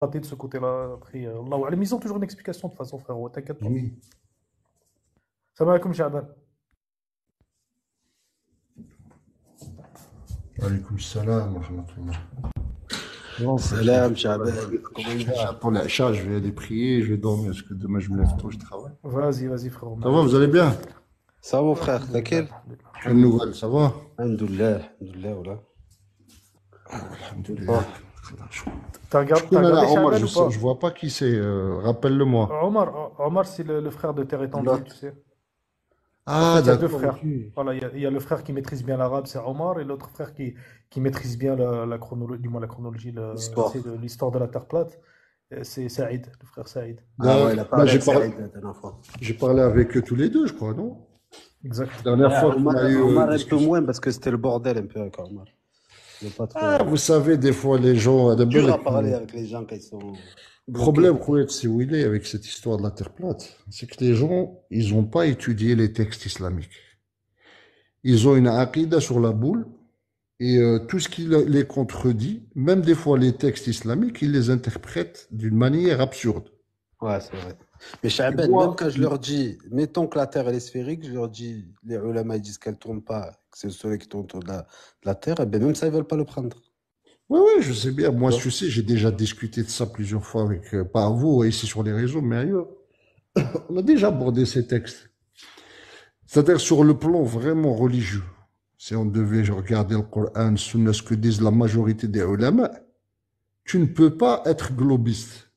raté de ce côté-là. Après, Allahu Alam. Ils ont toujours une explication de toute façon, frérot, t'inquiète pas. Oui. Salam alaikum, Sha'ban. Alaykoum salam wa rahmatullah. Non, frère, Salam, Chaban. Comment il va? j'attends l'Aïcha, je vais aller prier, je vais dormir, parce que demain je me lève tôt, je travaille. Vas-y, frérot. Ça va, vous allez bien? Ça va, mon frère? T'inquiète? Quelle nouvelle, ça va? Alhamdoulilah, alhamdoulilah, voilà. Alhamdulillah. T'as Je regardé, connais là, Omar, Sha'ban ou pas? je vois pas qui c'est, rappelle-le-moi. Omar, c'est le frère de Terre étendue, L'autre. tu sais. En Ah, fait, il y a deux d'accord, frères. ok. Voilà, il y a le frère qui maîtrise bien l'arabe, c'est Omar, et l'autre frère qui maîtrise bien la chronologie, du moins la chronologie, L'histoire. c'est l'histoire de la Terre plate. C'est Saïd, le frère Saïd. Ah ouais, il a Bah, parlé avec Saïd la dernière fois. j'ai parlé avec eux tous les deux, je crois, non? Exact. La dernière fois qu'on Omar, a eu Omar un peu discussion. moins parce que c'était le bordel un peu avec Omar. Il est pas trop Ah, vous savez, des fois, les gens, dur à parler avec les gens quand ils sont le bloqués. problème, Kouet, c'est où il est avec cette histoire de la Terre plate. C'est que les gens, ils n'ont pas étudié les textes islamiques. Ils ont une aqida sur la boule, et tout ce qui les contredit, même des fois les textes islamiques, ils les interprètent d'une manière absurde. Ouais, c'est vrai. Mais Et Chaban, moi, même quand je leur dis, mettons que la Terre elle est sphérique, je leur dis, les ulama ils disent qu'elle tourne pas, que c'est le soleil qui tourne autour de la Terre, et bien même ça ils veulent pas le prendre. ouais, je sais bien. Moi, Tu vois? tu sais, j'ai déjà discuté de ça plusieurs fois avec, pas vous, ici sur les réseaux, mais ailleurs. On a déjà abordé ces textes. C'est-à-dire sur le plan vraiment religieux. Si on devait regarder le Coran, Sunna, ce que disent la majorité des ulama, tu ne peux pas être globiste.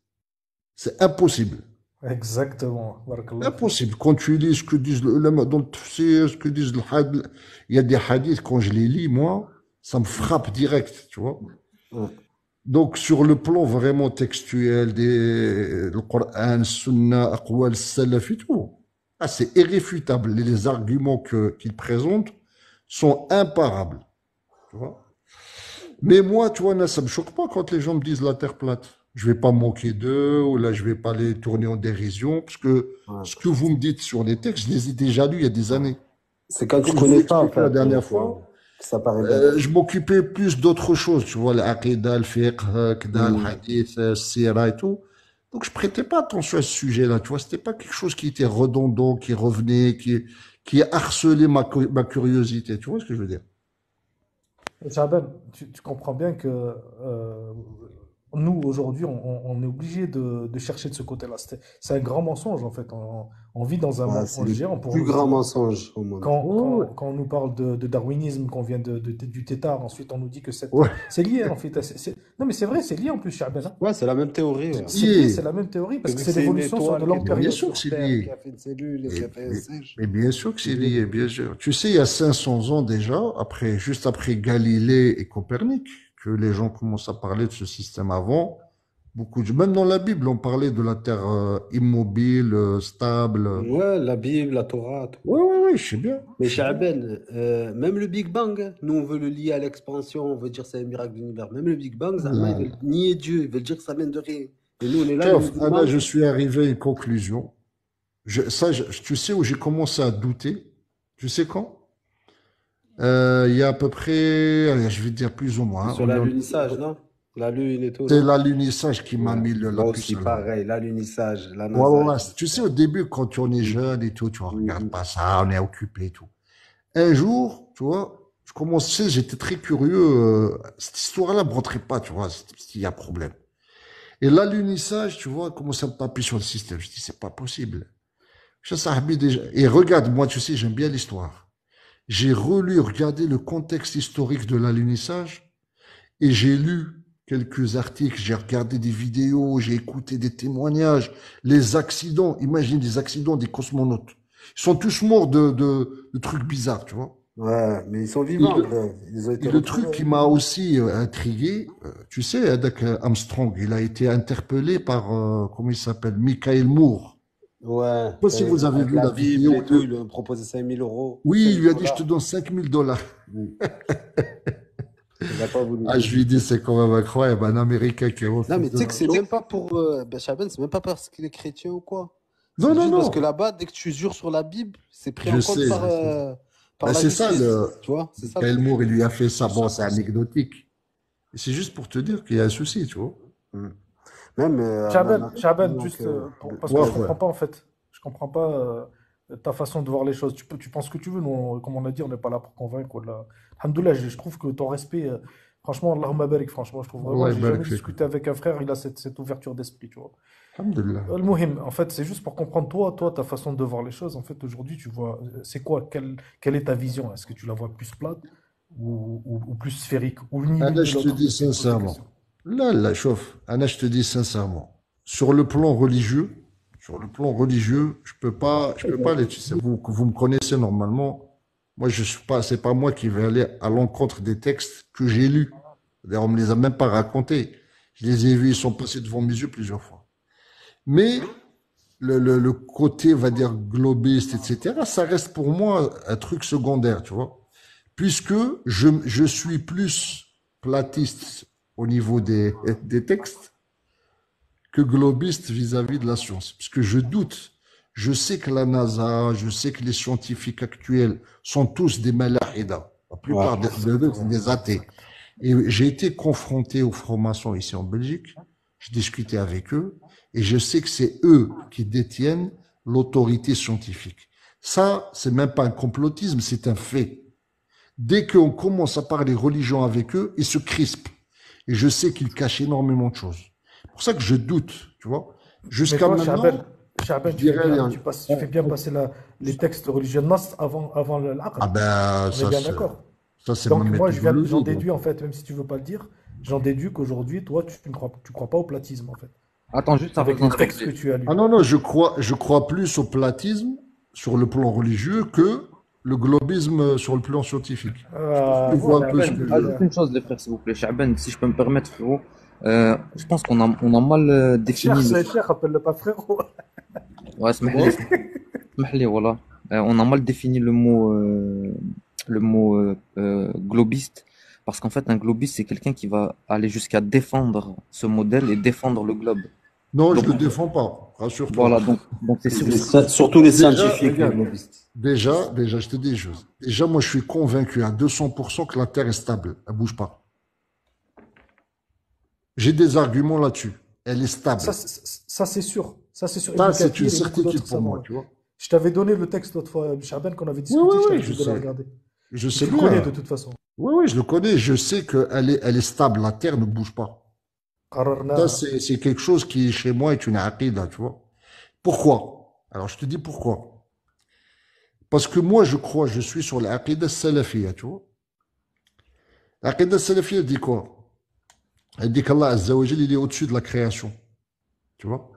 C'est impossible. Exactement. Barakallahu fik. Impossible. Quand tu lis ce que disent les ulama dans le tafsir, ce que disent le hadith, il y a des hadiths, quand je les lis, moi, ça me frappe direct, tu vois. Ouais. Donc, sur le plan vraiment textuel le Coran, Sunna, Aqwal, Salaf et tout, ah, c'est irréfutable. Les arguments qu'ils présentent sont imparables, tu vois. Mais moi, tu vois, là, ça me choque pas quand les gens me disent la terre plate. Je vais pas me moquer d'eux, ou là, je vais pas les tourner en dérision, parce que Ouais. ce que vous me dites sur les textes, je les ai déjà lus il y a des années. C'est quand tu Comme je vous connais pas, en expliqué la fait, dernière fois, que ça paraît bête. je m'occupais plus d'autres choses, tu vois, l'aqida, le fiqh, le hadith, le sira et tout. Donc, je prêtais pas attention à ce sujet-là, tu vois. C'était pas quelque chose qui était redondant, qui revenait, qui harcelait ma curiosité. Tu vois ce que je veux dire? Sha'ban, tu comprends bien que nous, aujourd'hui, on est obligé de chercher de ce côté-là. C'est un grand mensonge, en fait. On vit dans un Ouais, c'est mensonge le géant pour plus nous grand dire. mensonge au monde. Ouais, Quand on nous parle de darwinisme, qu'on vient du tétard, ensuite on nous dit que ouais. c'est lié, en fait. Non, mais c'est vrai, c'est lié en plus, Sha'ban, hein. Ouais, c'est la même théorie. Ouais. C'est lié, c'est Lié. la même théorie, Que parce que vu que c'est c'est une l'évolution sur de étoile qui est longue Mais bien période. sûr que sur c'est Terre, qui lié. a fait une cellule et qui a fait un singe, Mais bien sûr que c'est c'est lié. lié, bien sûr. Tu sais, il y a 500 ans déjà, juste après Galilée et Copernic, que les gens commencent à parler de ce système avant. Même dans la Bible, on parlait de la Terre immobile, stable. Ouais, la Bible, la Torah, tout. Ouais, je sais bien. Mais Je sais bien. Chaben, même le Big Bang, hein, nous on veut le lier à l'expansion, on veut dire c'est un miracle de l'univers. Même le Big Bang, Zalma, ils Non. veulent nier Dieu, ils veulent dire que ça vient de rien. Et nous on est là, les Sauf, Anna, musulmans. je suis arrivé à une conclusion. Tu sais où j'ai commencé à douter? Tu sais quand? Il y a à peu près, allez, je vais dire plus ou C'est moins. sur l'alunissage, non? La lune et tout, C'est non? l'alunissage qui m'a Ouais. mis la Moi puce aussi, à l'oreille. pareil, l'alunissage, la Ouais, NASA. Tu sais, au début, quand on est Mm, jeune et tout, tu vois, regarde mm, pas ça, on est occupé et tout. Un jour, tu vois, je commençais, j'étais très curieux. Cette histoire-là me rentrait pas, tu vois, s'il y a problème. Et l'alunissage, tu vois, commençait à me taper sur le système. Je dis, c'est pas possible. Je savais déjà. Et regarde, moi, tu sais, j'aime bien l'histoire. J'ai regardé le contexte historique de l'alunissage et j'ai lu quelques articles, j'ai regardé des vidéos, j'ai écouté des témoignages, les accidents. Imagine des accidents des cosmonautes. Ils sont tous morts de trucs bizarres, tu vois. ouais, mais ils sont Et vivants, le, frère. Ils ont et été le truc retrouvés. qui m'a aussi intrigué, tu sais, avec Armstrong, il a été interpellé par, comment il s'appelle, Michael Moore. Ouais, Je sais pas si vous avez avec vu la la Bible vidéo et tout, ils lui ont proposé 5 000 euros, Oui, 5 il 000 lui a dit, je te dollars. donne $5 000. Mm. Il n'a pas voulu. Ah, je lui ai dit, c'est quand même incroyable, un Américain qui Non, mais refuse tu sais que de... c'est même pas pour. Ben, Chaben, c'est même pas parce qu'il est chrétien ou quoi. Non, C'est non, juste parce que non, là-bas, dès que tu jures sur la Bible, c'est pris je en compte sais, par, je sais. par Ben, la c'est ça, justice. Tu vois, c'est ça le Michael truc. Moore, il lui a fait ça. Bon, c'est anecdotique. Et c'est juste pour te dire qu'il y a un souci, tu vois. Mm. Même en Chaben, Anatolie, juste parce que Ouais, je frère. comprends pas en fait. Je comprends pas ta façon de voir les choses. Tu penses ce que tu veux. Nous, comme on a dit, on n'est pas là pour convaincre. Alhamdoulilah, je trouve que ton respect, franchement, Allahumma barik, franchement, je trouve vraiment, Allah j'ai jamais يبارك فيك. discuté avec un frère, il a cette ouverture d'esprit, tu vois. Alhamdulillah. Al-Muhim, en fait, c'est juste pour comprendre toi, ta façon de voir les choses. En fait, aujourd'hui, tu vois, c'est quoi, quelle est ta vision? Est-ce que tu la vois plus plate ou plus sphérique? Ou ni l'une Anna, ni je te l'autre? dis Essaie de poser des questions. sincèrement. Là, chauffe. Anna, je te dis sincèrement. Sur le plan religieux, je peux pas aller, tu sais, vous me connaissez normalement. Moi, je suis pas, c'est pas moi qui vais aller à l'encontre des textes que j'ai lus. D'ailleurs, on me les a même pas racontés. Je les ai vus, ils sont passés devant mes yeux plusieurs fois. Mais le côté, va dire, globiste, etc., ça reste pour moi un truc secondaire, tu vois. Puisque je suis plus platiste au niveau des textes que globiste vis-à-vis de la science. Parce que je doute. Je sais que la NASA, je sais que les scientifiques actuels sont tous des malahida. La ouais. plupart d'eux, sont des athées. Exact. Et j'ai été confronté aux francs-maçons ici en Belgique. Je discutais avec eux et je sais que c'est eux qui détiennent l'autorité scientifique. Ça, c'est même pas un complotisme, c'est un fait. Dès qu'on commence à parler religion avec eux, ils se crispent. Et je sais qu'ils cachent énormément de choses. C'est pour ça que je doute, tu vois. Mais Jusqu'à toi, maintenant, Shaben, je dirais rien. tu fais bien passer les textes religieux Nas avant Ah l'aql. ben, On est bien d'accord. ça c'est ma Donc moi, j'en méthodologie. Donc. déduis en fait, même si tu veux pas le dire, j'en déduis qu'aujourd'hui, toi, tu crois pas au platisme en fait, Attends, juste avant avec les textes que d'interrompre. tu as Ah lus. non, non, je crois plus au platisme sur le plan religieux que le globisme sur le plan scientifique. Je pense que tu vois un Voilà, peu ce Chaben, que je veux dire. ajoute alhamdoulilah. une chose, les frères, s'il vous plaît. Chaben, si je peux me permettre, frérot. Je pense on a mal défini le. Cheikh, appelle-le pas frérot. Ouais, Comment? اسمح لي, voilà. On a mal défini le mot globiste. Parce qu'en fait, un globiste, c'est quelqu'un qui va aller jusqu'à défendre ce modèle et défendre le globe. Non, je Donc, le défends pas, rassure-toi. voilà, donc c'est sûr. Surtout les Déjà, scientifiques, les regarde, globistes. déjà, je te dis une chose. Déjà, moi, je suis convaincu à 200% que la Terre est stable. Elle bouge pas. J'ai des arguments là-dessus. Elle est stable. Ça, c'est sûr. Ça, c'est sûr. Ça, Ibn c'est une Kathir et beaucoup certitude d'autres pour savants. moi, Ouais. tu vois. Je t'avais donné le texte l'autre fois, Shaben, qu'on avait Oui, oui, discuté, je oui, t'avais je dit de le sais. regarder. Je Et sais tu le connais de bien. toute façon. Oui, oui, je le connais. Je sais elle est stable. La Terre ne bouge pas. Ça, قررناها. c'est quelque chose qui, chez moi, est une aqida, tu vois. Pourquoi? Alors, je te dis pourquoi. Parce que moi, je suis sur l'aqida salafiyya, tu vois. L'aqida salafiyya dit quoi? Elle dit qu'Allah Azza wa Jal, il est au-dessus de la création, tu vois.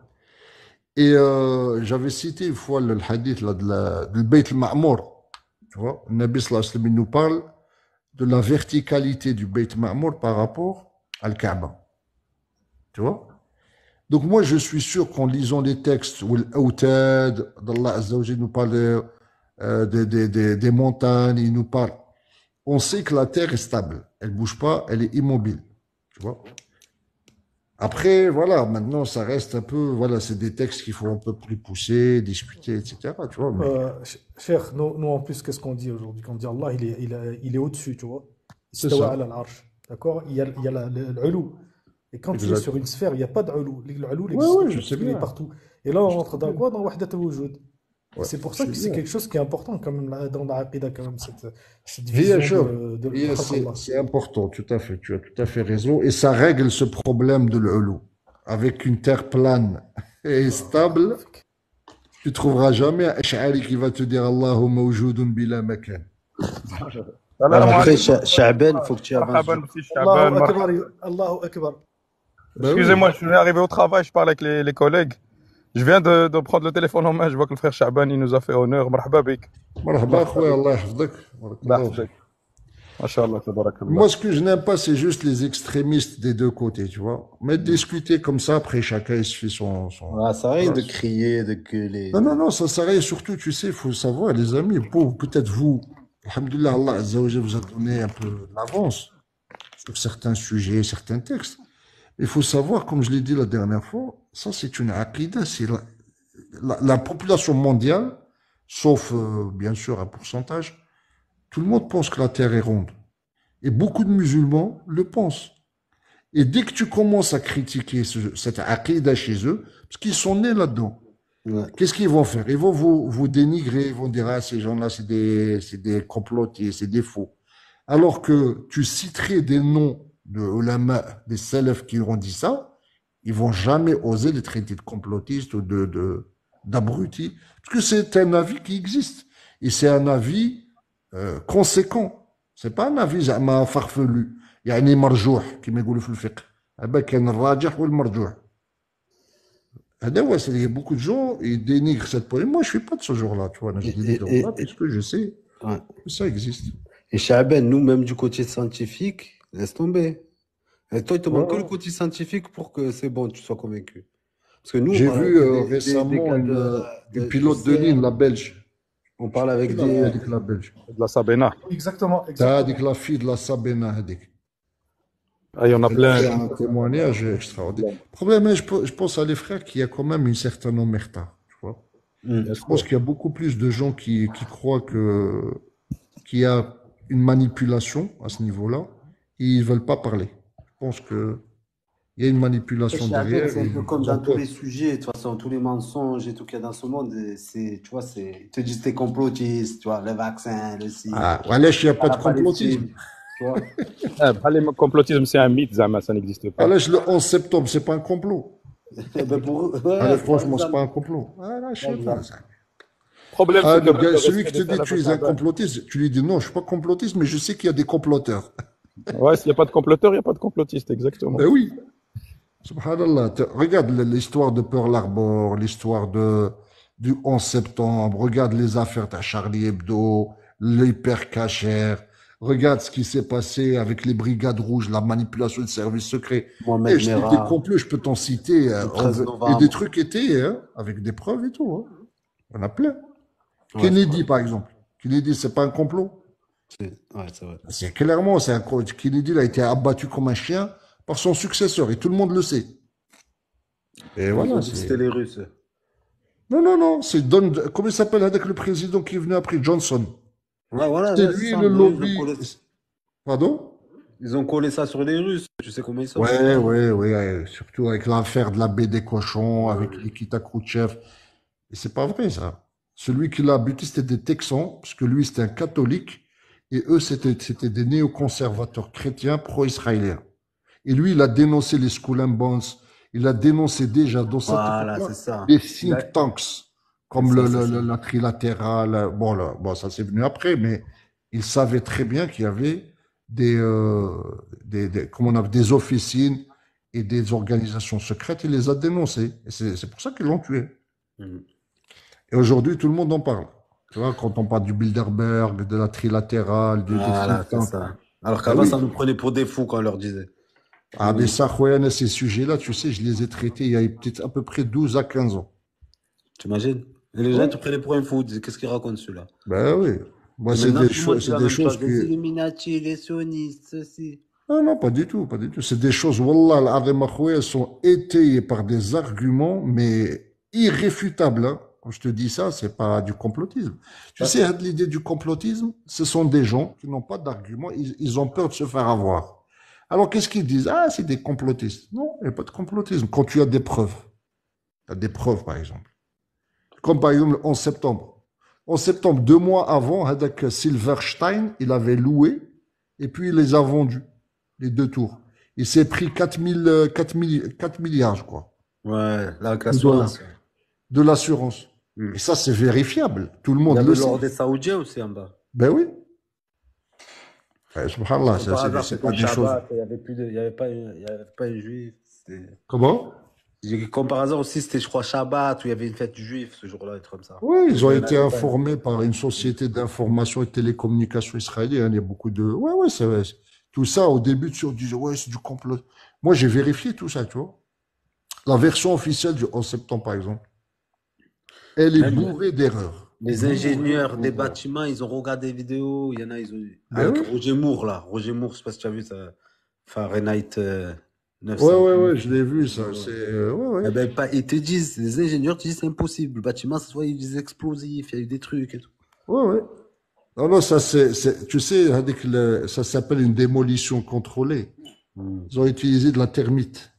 Et j'avais cité une fois le hadith là, du Bayt al-Ma'mour, tu vois. Le Nabi sallallahu alayhi wa sallam, il nous parle de la verticalité du Bayt al-Ma'mour par rapport à Al-Kaaba, tu vois. Donc moi, je suis sûr qu'en lisant les textes où l'Autad d'Allah Azza wa Jal nous parle des montagnes, il nous parle. On sait que la Terre est stable, elle bouge pas, elle est immobile, tu vois. Après, voilà, maintenant, ça reste un peu, voilà, c'est des textes qu'il faut un peu plus pousser, discuter, etc., tu vois, mais Cheikh, nous, en plus, qu'est-ce qu'on dit aujourd'hui? Quand on dit Allah, il est au-dessus, tu vois. c'est Istawa ça, ala al-arsh. D'accord? Il y a l'ulou. Et quand il est exact. sur une sphère, il n'y a pas d'ulou. L'ulou Ouais, n'existe ouais, pas je parce sais qu'il est bien, partout. Et là, on je sais rentre dans bien, quoi? Dans Wahdat al-Wujud. Et ouais, c'est pour je ça sais que c'est bien. quelque chose qui est important quand même dans la Aqidah, quand même, cette Bien vision sûr, de et Khalq Allah. c'est important, tout à fait, tu as tout à fait raison, et ça règle ce problème de l'ulu. Avec une terre plane et stable, Barakallahu tu trouveras jamais un Ash'ari qui va te dire Allahu mawjoudun bila makan. Ouais, السلام après, عليكم ورحمة Chaben, il الله. faut que tu avances مرحبا du بسي Allahu شعبان Akbar, مرحبا. Allahu Akbar. Ben oui, Excusez-moi, je viens d'arriver au travail, je parle avec les collègues. Je viens de prendre le téléphone en main, je vois que le frère Chaban, il nous a fait honneur. مرحبا بك. الله مرحبا خويا, يخليك. Allah yahfظك, الله barakallahu fik. يحفظك. ما شاء الله تبارك الله. Moi, ce que je n'aime pas, c'est juste les extrémistes des deux côtés, tu vois. Mais discuter comme ça, après, chacun, il se fait Ouais, ça rien voilà. de crier, de gueuler. Non, non, non, ça s'arrête. Surtout, tu sais, il faut savoir, les amis, pauvres, peut-être vous, alhamdoulilah, Allah Azza wa Jalla vous a donné un peu l'avance sur certains sujets, certains textes. Il faut savoir, comme je l'ai dit la dernière fois, ça, c'est une aqidah, c'est la population mondiale, sauf, bien sûr, un pourcentage, tout le monde pense que la Terre est ronde. Et beaucoup de musulmans le pensent. Et dès que tu commences à critiquer cette aqidah chez eux, parce qu'ils sont nés là-dedans, Ouais. qu'est-ce qu'ils vont faire? Ils vont vous dénigrer, ils vont dire, ah, ces gens-là, c'est des complotiers, c'est des faux. Alors que tu citerais des noms de ulama, des salafs qui ont dit ça, ils vont jamais oser les traiter de complotistes ou d'abrutis. Parce que c'est un avis qui existe. Et c'est un avis conséquent. C'est pas un avis زعما farfelu. يعني مرجوح كما يقولوا في الفقه. كان الراجح والمرجوح. Il y a beaucoup de gens, ils dénigrent cette polémique. Moi, je suis pas de ce genre-là, tu vois. Je Et, dénigre et, pas et, puisque je sais ouais. que ça existe. Et Chaben, nous, même du côté scientifique, laisse tomber. Et toi, il te Ouais, manque que le ouais. côté scientifique pour que c'est bon, tu sois convaincu. Parce que nous, on J'ai parle vu avec des récemment gars une tu pilote de ligne, sais, la Belge. on Je sais parle pas avec qui l'a fait, des. avec la Belge. De la Sabena. Exactement, T'as dit exactement. que la fille de la Sabena, هذيك. Ah, il y en a Elle a plein. fait un témoignage extraordinaire. Le problème, est, je pense à les frères qu'il y a quand même une certaine omerta, tu vois. Hmm. Je pense qu'il y a beaucoup plus de gens qui croient qu'il y a une manipulation à ce niveau-là et ils veulent pas parler. Je pense que il y a une manipulation Chaben, derrière c'est un et peu comme ils ont dans tous peur. les sujets, de toute façon, tous les mensonges et tout qu'il y a dans ce monde, c'est, tu vois, c'est, ils te disent t'es complotiste, tu vois, le vaccin, le ci, Ah, wesh, il n'y a pas la de complotisme. Palestine, tu vois. Le complotisme, c'est un mythe, Zama, ça n'existe pas. Wesh, le 11 septembre, c'est pas un complot. Eh ben pour eux, Allez, ouais, par franchement, c'est exemple, pas un complot. Ah, là, je par sais pas, exemple. ça. Le problème, Ah, c'est que le celui qui respect te des dit salafs tu es un Shaban. complotiste, tu lui dis non, je suis pas complotiste, mais je sais qu'il y a des comploteurs. Ouais, s'il n'y a pas de comploteur, il n'y a pas de complotiste, exactement. Ben oui. Subhanallah, regarde l'histoire de Pearl Harbor, l'histoire du 11 septembre, regarde les affaires de Charlie Hebdo, l'hypercacher, regarde ce qui s'est passé avec les brigades rouges, la manipulation de services secrets. Mohamed Et je dis des Merah, complots, je peux t'en citer, le 13 et des novembre. trucs étaient, hein, avec des preuves et tout, hein. On a plein. Ouais, c'est vrai. Kennedy, par exemple. Kennedy, c'est pas un complot. Ouais, c'est vrai. C'est clairement, Kennedy il a été abattu comme un chien par son successeur, et tout le monde le sait. Et Ils voilà, ont dit que c'était les Russes. Non, non, non, c'est Don. Comment il s'appelle avec le président qui est venu après Johnson? Ouais, voilà, C'est ouais, c'est lui ça. le Eux, lobby. Pardon? ils ont collé ça sur les Russes. Tu sais comment ils sont. Ouais, ouais, ouais. Surtout avec l'affaire de la baie des cochons, avec Ouais. Nikita Khrouchtchev. Et c'est pas vrai, ça. Celui qui l'a buté, c'était des Texans, parce que lui, c'était un catholique, et eux, c'était des néoconservateurs chrétiens pro-israéliens. Et lui, il a dénoncé les Skull and Bones. Il a dénoncé déjà, dans cette Voilà, époque-là, c'est ça. les Il a- think tanks, C'est comme ça, c'est ça. la trilatérale. Bon, là, bon, ça c'est venu après, mais il savait très bien qu'il y avait comment on appelle, des officines et des organisations secrètes. Il les a dénoncées. Et c'est pour ça qu'ils l'ont tué. Mhm. Et aujourd'hui, tout le monde en parle. Tu vois, quand on parle du Bilderberg, de la trilatérale, des Voilà, think c'est tanks. ça. Alors Ben qu'avant, oui. ça nous prenait pour des fous quand on leur disait. Ah, mais ça, Khouyan, ces sujets-là, tu sais, je les ai traités il y a peut-être à peu près 12 à 15 ans. T'imagines? Et les gens te prenaient pour un fou. Ils disaient, qu'est-ce qu'il raconte celui-là? Ben oui. Moi, Et c'est maintenant, des tout le monde choses, dit c'est la des même choses chose. Les que. Illuminati, les sionistes, ceci. Non, non, pas du tout, pas du tout. C'est des choses, Wallah, al-Azim, Khouya, elles sont étayées par des arguments, mais irréfutables, hein. Quand je te dis ça, c'est pas du complotisme. Tu sais, l'idée du complotisme, ce sont des gens qui n'ont pas d'arguments, ils ont peur de se faire avoir. Alors, qu'est-ce qu'ils disent? Ah, c'est des complotistes. Non, il n'y a pas de complotisme. Quand tu as des preuves, tu as des preuves, par exemple. Comme par exemple le 11 septembre. 11 septembre, 2 mois avant, Hadak Silverstein, il avait loué et puis il les a vendus, les 2 tours. Il s'est pris 4 milliards, je crois, Ouais, là, avec de dollars l'assurance. de l'assurance. Hmm. Et ça, c'est vérifiable. Tout le Il y monde avait le sait. l'or des Saoudiens aussi en bas. Ben oui. Subhanallah, Comme par hasard, c'est c'était pas le des choses. Shabbat. Il y avait pas, il y avait pas un juif. Comment? Comme par hasard aussi, c'était, je crois, Shabbat, où il y avait une fête juive ce jour-là, et trucs comme ça. Oui, ils ont Il y en été avait pas. informés par une société d'information et de télécommunication israélienne. Il y a beaucoup de. Ouais, ouais, c'est vrai. Tout ça, au début, tu disais, ouais, c'est du complot. Moi, j'ai vérifié tout ça, tu vois. La version officielle du 11 septembre, par exemple, elle est Même bourrée d'erreurs. les ingénieurs des bâtiments, ils ont regardé des vidéos. Il y en a, ils ont. Ben Avec oui. Roger Moore, là. Roger Moore, je sais pas si tu as vu ça. Fahrenheit Ouais, 900. ouais, ouais, je l'ai vu, ça. C'est. Ouais, Eh ouais. ben, ils te disent, les ingénieurs te disent c'est impossible. Le bâtiment, ça soit il y a eu des explosifs, il y a eu des trucs et tout. Ouais, ouais. Non, non, ça, tu sais, avec ça s'appelle une démolition contrôlée. Hmm. Ils ont utilisé de la termite.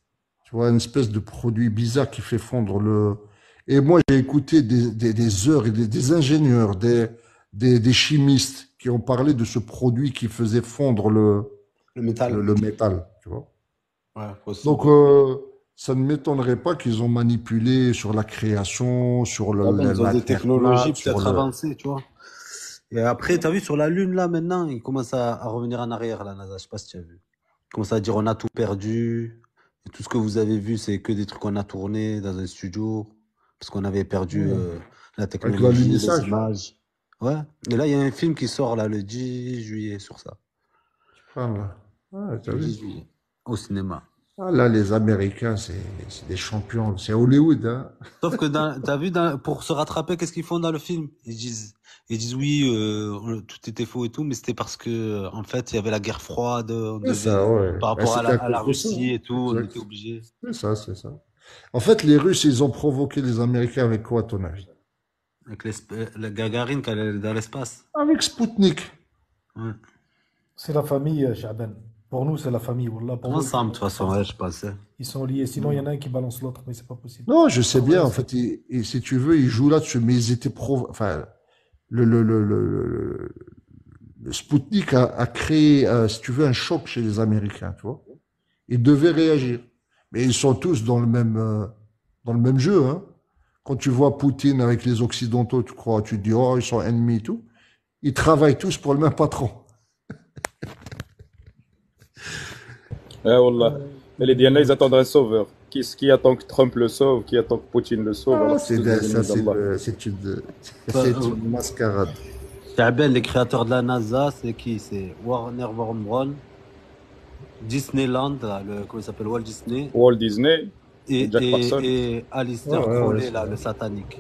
Tu vois, une espèce de produit bizarre qui fait fondre le. Et moi, j'ai écouté des heures et des ingénieurs, des chimistes qui ont parlé de ce produit qui faisait fondre Le métal. le métal. Tu vois. Ouais, Donc, possible. ça ne m'étonnerait pas qu'ils ont manipulé sur la création, sur Ah ben, ils ont la des Terre technologies plate, sur peut-être le. avancées, tu vois. Et après, t'as vu sur la Lune, là, maintenant, ils commencent à revenir en arrière, la NASA. Je sais pas si tu as vu. Ils commencent à dire on a tout perdu. Et tout ce que vous avez vu, c'est que des trucs qu'on a tournés dans un studio. Parce qu'on avait perdu Ouais. la Avec technologie, les l'alunissage. images. Ouais. Et là, il y a un film qui sort, là, le 10 juillet sur ça. Ah, là. Ouais, t'as Le vu? 10 juillet. Au cinéma. Ah, là, les Américains, c'est des champions. C'est Hollywood, hein. Sauf que t'as vu, pour se rattraper, qu'est-ce qu'ils font dans le film? Ils disent oui, tout était faux et tout, mais c'était parce que, en fait, il y avait la guerre froide, on C'est ça, devait, ouais. par Bah, rapport c'était à à la cause de ça, Russie hein. et tout, on Exact. était obligé. C'est ça, c'est ça. En fait, les Russes, ils ont provoqué les Américains avec quoi, à ton avis? Avec la Gagarine qui allait dans l'espace. Avec Spoutnik. Ouais. C'est la famille, Chaban. Pour nous, c'est la famille. Wallah, pour eux, Ensemble, de toute façon, ouais, je pensais. ils sont liés. Sinon, il y en a un qui balance l'autre, mais c'est pas possible. Non, je sais En vrai, bien, en fait, si tu veux, ils jouent là-dessus, mais ils étaient enfin, le, le, le, le, le- le Spoutnik a créé, si tu veux, un choc chez les Américains, tu vois. Ils devaient réagir. Mais ils sont tous dans le même jeu, hein. Quand tu vois Poutine avec les Occidentaux, tu crois, tu te dis, oh, ils sont ennemis et tout. Ils travaillent tous pour le même patron. Wallah. Et les Diana, ils attendent un sauveur. Qui attend que Trump le sauve, qui attend que Poutine le sauve, Ah, alors que c'est tous des ça, ennemis d'Allah. Bah, c'est une mascarade. Chaben, les créateurs de la NASA, c'est qui? C'est Warner Bros. Disneyland, là, comment il s'appelle? Walt Disney. Walt Disney Et, et Jack Parsons, et Ouais, Alistair ouais, ouais, Crowley, c'est là, vrai. le satanique.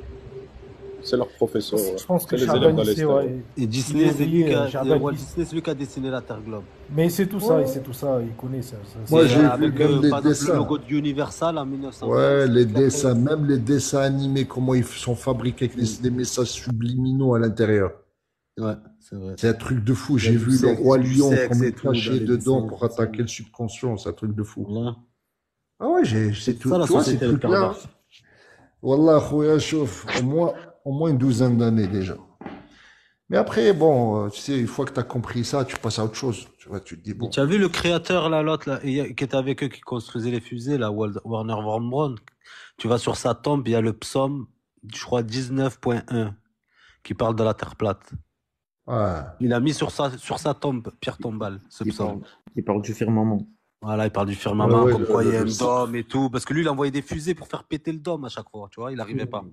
c'est leur professeur. Ouais. Je pense que C'est les Chaban, élèves dans il les sait, stars. Ouais. ouais. Et Il est Disney, c'est lui oublié, Chaban, Walt Disney, c'est lui qui a dessiné la Terre Globe. mais il sait tout ça, il Ouais. sait tout ça, il connaît ça. Moi, Et j'ai vu avec, même les par exemple, le dessins. logo de Universal en 1920, Ouais, c'est les lui qui l'a dessins, créé. même les dessins animés, comment ils sont fabriqués avec Mm. des messages subliminaux à l'intérieur. Ouais, c'est vrai. C'est un truc de fou. Il y a J'ai vu le roi du lion, sexe comment et il tout dans cachait les dedans dessins. pour attaquer le subconscient. C'est un truc de fou. Voilà. Ah ouais, c'est C'est tout. ça la Tu vois, ces société, le trucs-là, pervers. Wallah, khouya, chauffe, au moins une douzaine d'années déjà. Mais après, bon, tu sais, une fois que tu as compris ça, tu passes à autre chose. Tu vois, tu te dis, Mais bon. tu as vu le créateur, là, l'autre, là, qui était avec eux, qui construisait les fusées, là, Warner Bros. Tu vas sur sa tombe, il y a le psaume, je crois, 19.1, qui parle de la Terre plate. Ouais. Il a mis sur sa tombe, pierre tombale, ce Il psaume. parle, il parle du firmament. Voilà, il parle du Ouais, firmament, ouais, comme quoi il y a un le saqf. dôme et tout. Parce que lui, il envoyait des fusées pour faire péter le dôme à chaque fois, tu vois, il n'arrivait pas.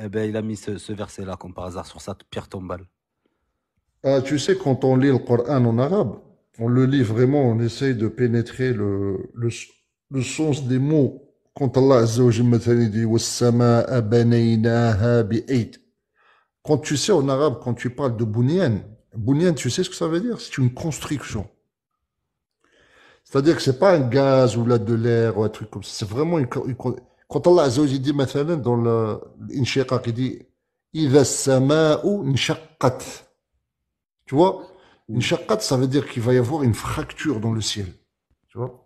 Eh ben, il a mis ce verset-là, comme par hasard, sur sa pierre tombale. Ah, tu sais, quand on lit le Coran en arabe, on le lit vraiment, on essaye de pénétrer le sens des mots. Quand Allah Azza wa Jalla مثلا dit وَالسَّمَاءَ بَنَيْنَاهَا بِأَيْدٍ. Quand tu sais en arabe, quand tu parles de bunyan, bunyan, tu sais ce que ça veut dire? C'est une construction. C'est-à-dire que c'est pas un gaz ou là de l'air ou un truc comme ça. C'est vraiment quand Allah Azza wa Jalla dit مثلا dans l'inshiqaq, il dit إِذَا السَّمَاءُ انشَقَّتْ. Tu vois, une shaqqat, ça veut dire qu'il va y avoir une fracture dans le ciel. Tu vois?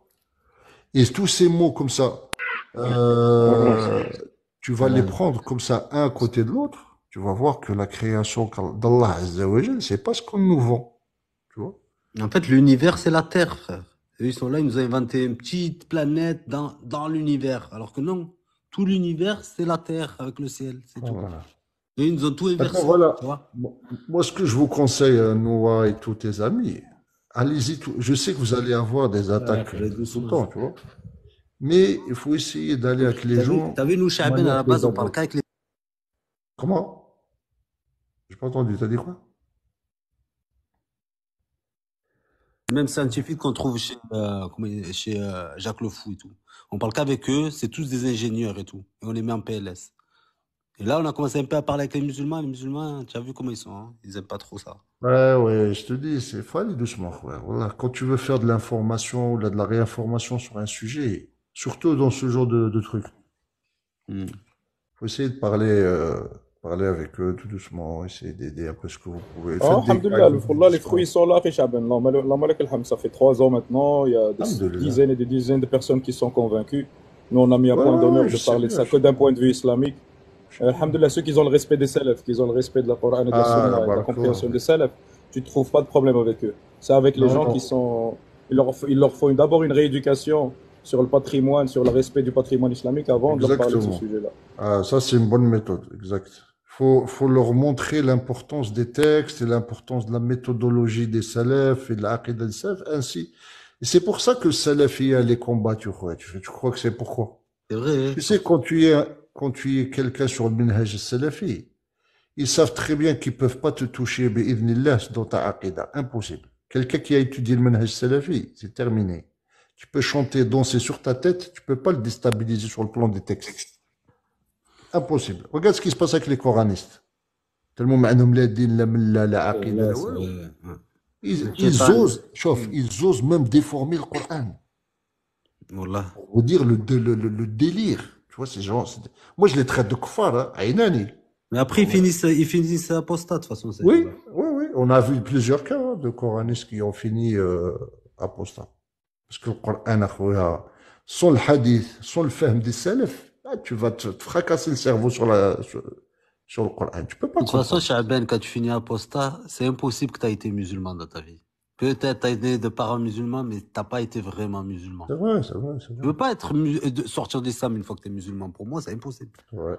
Et tous ces mots comme ça, euh, tu vas les prendre comme ça, un à côté de l'autre. Tu vas voir que la création d'Allah Azza wa Jal, c'est pas ce qu'on nous vend. Tu vois? En fait, l'univers, c'est la Terre, frère. Eux, ils sont là, ils nous ont inventé une petite planète dans l'univers. Alors que non, tout l'univers, c'est la Terre avec le ciel, c'est tout. Voilà. Et ils nous ont tout Maintenant, inversé, voilà. tu vois. Moi, ce que je vous conseille, Noah et tous tes amis, allez-y. Je sais que vous allez avoir des attaques Fallait tout le doucement. temps, tu vois. Mais il faut essayer d'aller avec les gens T'as vu, nous, de Chaben, à manière la base, on plaisante. parle qu'avec les... Comment? J'ai pas entendu. T'as dit quoi? mêmes scientifiques qu'on trouve chez Jacques Le Fou et tout. On parle qu'avec eux, c'est tous des ingénieurs et tout. Et on les met en PLS. Et là, on a commencé un peu à parler avec les musulmans. Les musulmans, tu as vu comment ils sont, hein? Ils aiment pas trop ça. Ouais, ouais, je te dis, faut aller doucement, frère. Voilà. Quand tu veux faire de l'information ou de la réinformation sur un sujet, surtout dans ce genre de trucs, Hmm. faut essayer de parler Parlez avec eux tout doucement, essayez d'aider un peu ce que vous pouvez. Ah, Faites des alhamdoulilah, guides, des Wallah, les fruits ils discours. sont là, Richard. Allah malak alhamd. Ça fait 3 ans maintenant, il y a des Alhamdulillah. dizaines et des dizaines de personnes qui sont convaincues. Nous, on a mis un Ouais, point ouais, ouais, d'honneur je de sais parler de bien, ça je que sais d'un bien. point de vue islamique. Je sais bien. Alhamdulillah, ceux qui ont le respect des salafs, qui ont le respect de la Coran et de la Ah, la Sunna et de la barakallah. compréhension des salafs, tu ne trouves pas de problème avec eux. C'est avec les Non, gens qui non, sont. Il leur faut d'abord une rééducation sur le patrimoine, sur le respect du patrimoine islamique avant de leur parler de ce exactement. sujet-là. Ah, ça, c'est une bonne méthode, exact. Faut leur montrer l'importance des textes et l'importance de la méthodologie des salafs et de la aqidah des salafs, ainsi. Et c'est pour ça que le salafia les combat, tu crois que c'est pourquoi? C'est vrai. Tu sais, quand tu es quelqu'un sur le minhaj salafi, ils savent très bien qu'ils peuvent pas te toucher, bi'idhnillah, dans ta aqidah. Impossible. Quelqu'un qui a étudié le manhaj salafi, c'est terminé. Tu peux chanter, danser sur ta tête, tu peux pas le déstabiliser sur le plan des textes. Impossible. Regarde ce qui se passe avec les coranistes. Tellement ma'noum la din, la milla, la C'est aqidah, vrai, la c'est ouais. vrai. Ouais. Le Ils shaitan. osent, chauffe, ils osent même déformer le Coran. Wallah. Pour vous dire le délire. Tu vois, ces gens, moi je les traite de kuffar, hein, aynani. Mais après, ils finissent apostat, de toute façon, ces Oui, gens-là. oui, oui. On a vu plusieurs cas de coranistes qui ont fini apostat. Parce que le Coran, akhouya, sans le hadith, sans le fahm des salaf, là, tu vas te fracasser le cerveau sur le Coran. Tu peux De pas toute façon, comprendre. Chaben, quand tu finis apostat, c'est impossible que tu aies été musulman dans ta vie. Peut-être tu as été de parents musulmans, mais t'as pas été vraiment musulman. C'est vrai, c'est vrai, c'est Tu vrai. veux pas être sortir d'islam une fois que tu es musulman. Pour moi, c'est impossible. C'est vrai.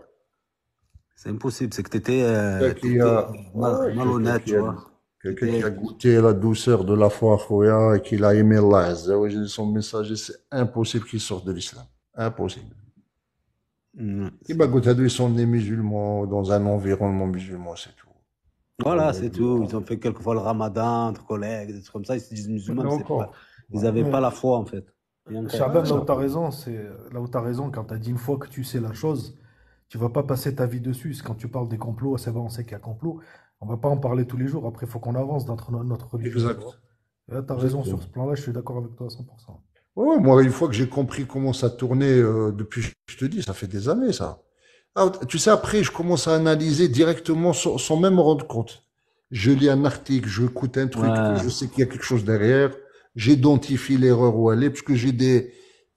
C'est impossible. C'est que tu étais, Quelqu'un qui a, ouais, malhonnête, tu vois. quelqu'un qui T'étais- a goûté la douceur de la foi, khoya, et qui a aimé Allah Azza wa Jalla, son messager, c'est impossible qu'il sorte de l'islam. Impossible. C'est- Ils sont nés musulmans, dans un environnement musulman, c'est tout. Voilà, c'est tout. Ils ont fait quelquefois le ramadan entre collègues, des trucs comme ça. Ils se disent musulmans, Mais mais c'est pas. encore. Ils n'avaient Mais pas la foi, en fait. Et encore. Chaban, là où tu as raison, quand tu as dit une fois que tu sais la chose, tu vas pas passer ta vie dessus. Quand tu parles des complots, c'est bon, on sait qu'il y a complot. On va pas en parler tous les jours. Après, il faut qu'on avance dans notre religion, tu Exact. vois. Et là, tu as raison sur Exactement. ce plan-là, je suis d'accord avec toi à 100%. Ouais, moi, une fois que j'ai compris comment ça tournait, depuis, je te dis, ça fait des années, ça. Ah, tu sais, après, je commence à analyser directement sans même me rendre compte. Je lis un article, je écoute un truc, Ouais. je sais qu'il y a quelque chose derrière, j'identifie l'erreur où elle est, parce que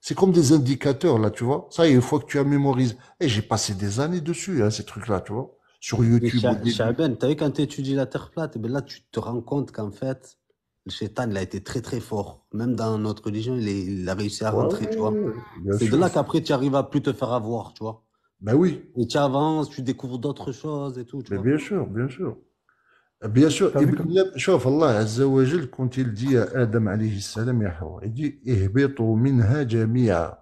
c'est comme des indicateurs, là, tu vois. Ça, une fois que tu as mémorisé, et j'ai passé des années dessus, hein, ces trucs-là, tu vois. Sur Mais YouTube au début. Chaben, t'as vu quand tu étudies la Terre plate, eh ben là, tu te rends compte qu'en fait, le shaitan, il a été très très fort. Même dans notre religion, il a réussi à Ouais, rentrer, tu vois. bien C'est de sûr. là qu'après, tu arrives à plus te faire avoir, tu vois. Ben oui, Et tu avances, tu découvres d'autres choses et tout, tu mais vois. bien sûr, bien sûr. Bien sûr, T'as vu que... شوف الله عز وجل quand il dit à Adam عليه السلام يا حواء il dit اهبطوا منها جميعا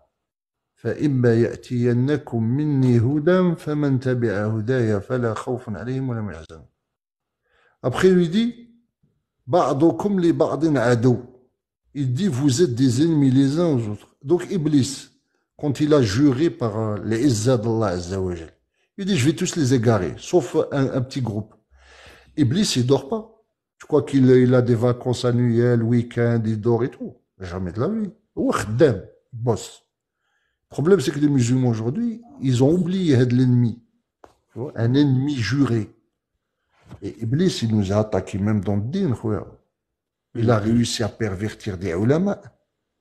فإما يأتينكم مني هدى فمن تبع هدايا فلا خوف عليهم ولا هم يحزنون. Après il lui dit بعضكم لبعض عدو. Il dit vous êtes des ennemis les uns aux autres. Donc Iblis, quand il a juré par les izzat d'Allah Azza wa Jal, il dit je vais tous les égarer, sauf un petit groupe. Iblis, il dort pas. Tu crois qu'il a des vacances annuelles, week-end, il dort et tout. Jamais de la vie. Ou khaddam, il bosse. Le problème, c'est que les musulmans aujourd'hui, ils ont oublié de l'ennemi. Tu vois, un ennemi juré. Et Iblis, il nous a attaqué même dans le din, khoya. Il a réussi à pervertir des ulama.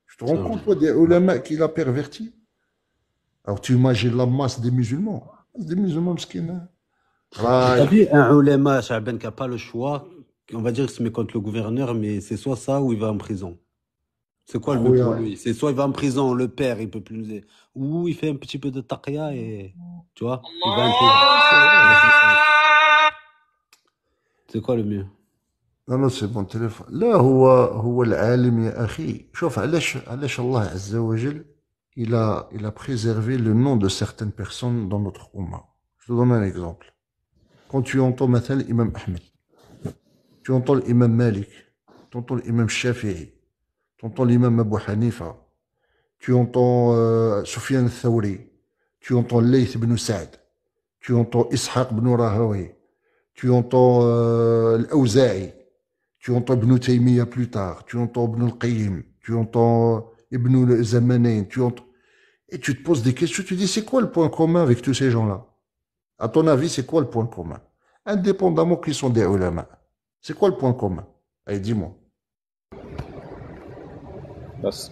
Tu te rends compte, toi, des ulama qu'il a pervertis? Alors, tu imagines la masse des musulmans. Des musulmans, mskina. T'as vu un ulama, Chaben, qui n'a pas le choix, on va dire qu'il se met contre le gouverneur, mais c'est soit ça ou il va en prison. C'est quoi le mieux pour lui? C'est soit il va en prison, le père, il peut plus nous aider, ou il fait un petit peu de taqya et, tu vois, il va intégrer. C'est quoi le mieux? Non, c'est mon téléphone. لا هو العالم يا أخي. شوف علاش الله عز وجل il a préservé le nom de certaines personnes dans notre Ummah. Je te donne un exemple. Quand tu entends مثلا l'imam Ahmed, tu entends l'imam Malik, tu entends l'imam Shafi'i, tu entends l'imam Abu Hanifa, tu entends Sufyan al-Thawri, tu entends Layth ibn Sa'd, tu entends Ishaq ibn Rahawi, tu entends l'Awza'i, tu entends Ibn Taymiyyah plus tard, tu entends Ibn al-Qayyim, tu entends Ibn al-Zamanayn, et tu te poses des questions, tu te dis c'est quoi le point commun avec tous ces gens-là? À ton avis, c'est quoi le point commun? Indépendamment qu'ils sont des ulama. C'est quoi le point commun? Allez, dis-moi.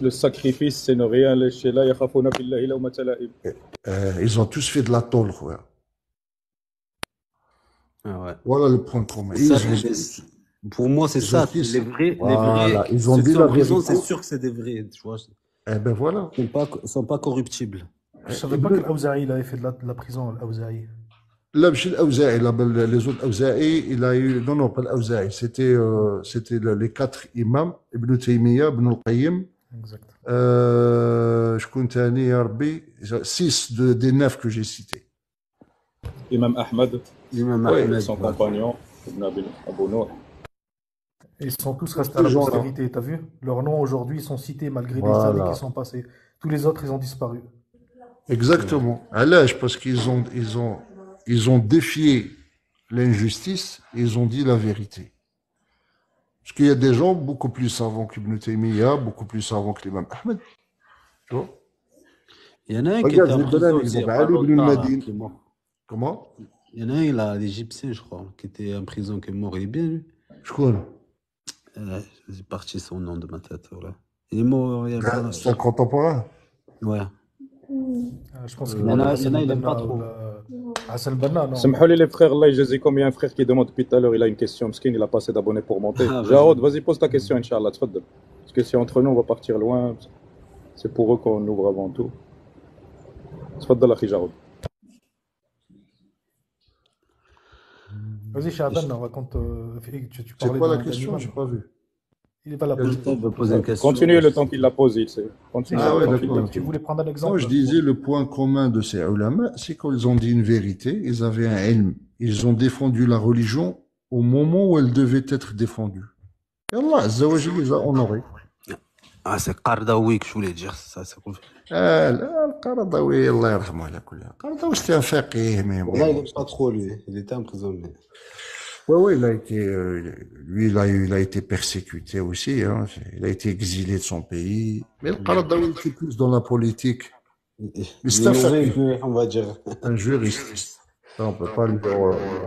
Le sacrifice, c'est ne rien lâcher là. يخافون بالله لومة لائم. Ils ont tous fait de la tôle, ouais. Ah ouais. Voilà le point commun. Ça, Ils ont, pour moi, c'est ils ont ça. fait Les ça. vrais, Voilà. Ils ont ceux qui dit sont la en prison, vérité. c'est sûr que c'est des vrais, tu vois. Eh ben voilà. Ils sont pas corruptibles. Je savais pas que l'Aouzaï, il avait fait de la prison, l'Aouzaï. Là, chez l'Aouzaï, les autres Aouzaï, il a eu, non, pas l'Aouzaï, c'était les 4 imams, Ibn Taymiyyah, Ibn al-Qayyim, Exact. je compte année, ya Rabbi, 6 des 9 que j'ai cités. Imam Ahmad, Imam Ouais. Ahmed, son ouais. compagnon, Ibn Abu Nour. Et ils sont tous restés à la Ce genre-là. postérité, t'as vu? Leurs noms aujourd'hui sont cités malgré des années Voilà. qui sont passées. Tous les autres, ils ont disparu. Exactement. À l'âge, parce ils ont défié l'injustice, et ils ont dit la vérité. Parce qu'il y a des gens beaucoup plus savants qu'Ibn Taymiyyah, beaucoup plus savants que l'imam Ahmed. Tu vois? Il y en a un qui Regarde, était je en vais te donner un prison aussi, il y a exemple. pas Ali ibn longtemps, là, al-Madini. qui est mort. Comment? Il y en a un, il a l'Égyptien, je crois, qui était en prison, qui est mort. Il est bien, lui. Je connais. J'ai parti son nom de ma tête, voilà. Il est mort il y a pas... Son contemporain. Ouais. Je pense Il qu'il y en a- Hassan il y en a, il aime Banna pas trop. Hassan Banna, non. Samhou les frères, Allah يجزيكم. Il y a un frère qui demande depuis tout à l'heure, il a une question. Parce qu'il a pas assez d'abonnés pour monter. Ah, vas-y. Jarod, vas-y, pose ta question, Inch'Allah. Tfaddal. Parce que si entre nous, on va partir loin. C'est pour eux qu'on ouvre avant tout. Tfaddal, akhi Jarod. Vas-y, Shaban, raconte. Tu C'est parlais quoi la d'un question? imam. J'ai pas vu. Il va la Quel poser. Je vais poser une question. Continuez le temps qu'il l'a posé. Continuez Ah le ouais, temps qu'il d'accord. l'a Tu voulais prendre un Non, exemple? je disais, le point commun de ces ulama, c'est qu'ils ont dit une vérité, ils avaient un ilm. Ils ont défendu la religion au moment où elle devait être défendue. Et Allah Azza wa Jalla les a honorés. Ah, c'est Qardaoui que je voulais dire, ça, c'est cool. لا القرضاوي الله يرحمه على كل حال القرضاوي c'était un faqih mais Là, il aime pas trop, lui. Il était en prison, mais... ouais il a été lui il a été persécuté aussi hein. Il a été exilé de son pays mais le Qaradawi était plus dans la politique mais c'est un faqih on va dire. un juriste ça on peut pas lui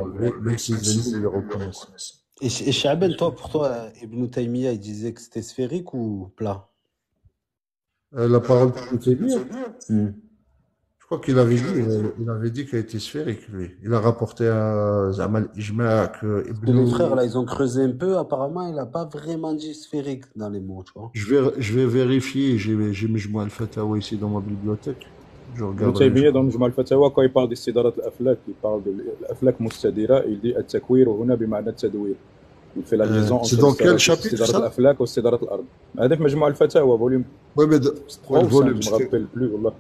enlever même si les ennemis le reconnaissent. Et Chaben, toi, pour toi, Ibn Taymiyyah, il disait que c'était sphérique ou plat? La parole de Taymiyyah, je crois qu'il avait dit qu'elle était sphérique lui. Il a rapporté à Zamal Ijma' que Les frères, là, ils ont creusé un peu. Apparemment, il n'a pas vraiment dit sphérique dans les mots, tu vois. Je vais vérifier. J'ai Majmou al-Fatawa ici dans ma bibliothèque. Je Ibn regarde. Taymiyyah dans Majmou al-Fatawa, quand il parle d'istidarat al-aflak, il parle de l'aflak mustadira, il dit at-takwir huna bima'na at-tadwir. Il fait la liaison c'est entre dans quel chapitre, istidarat ça al-aflak et istidarat al-ard. هذاك Majmou al-Fatawa, volume Ouais, mais 3 ou 5, volume, je me rappelle plus, wallah.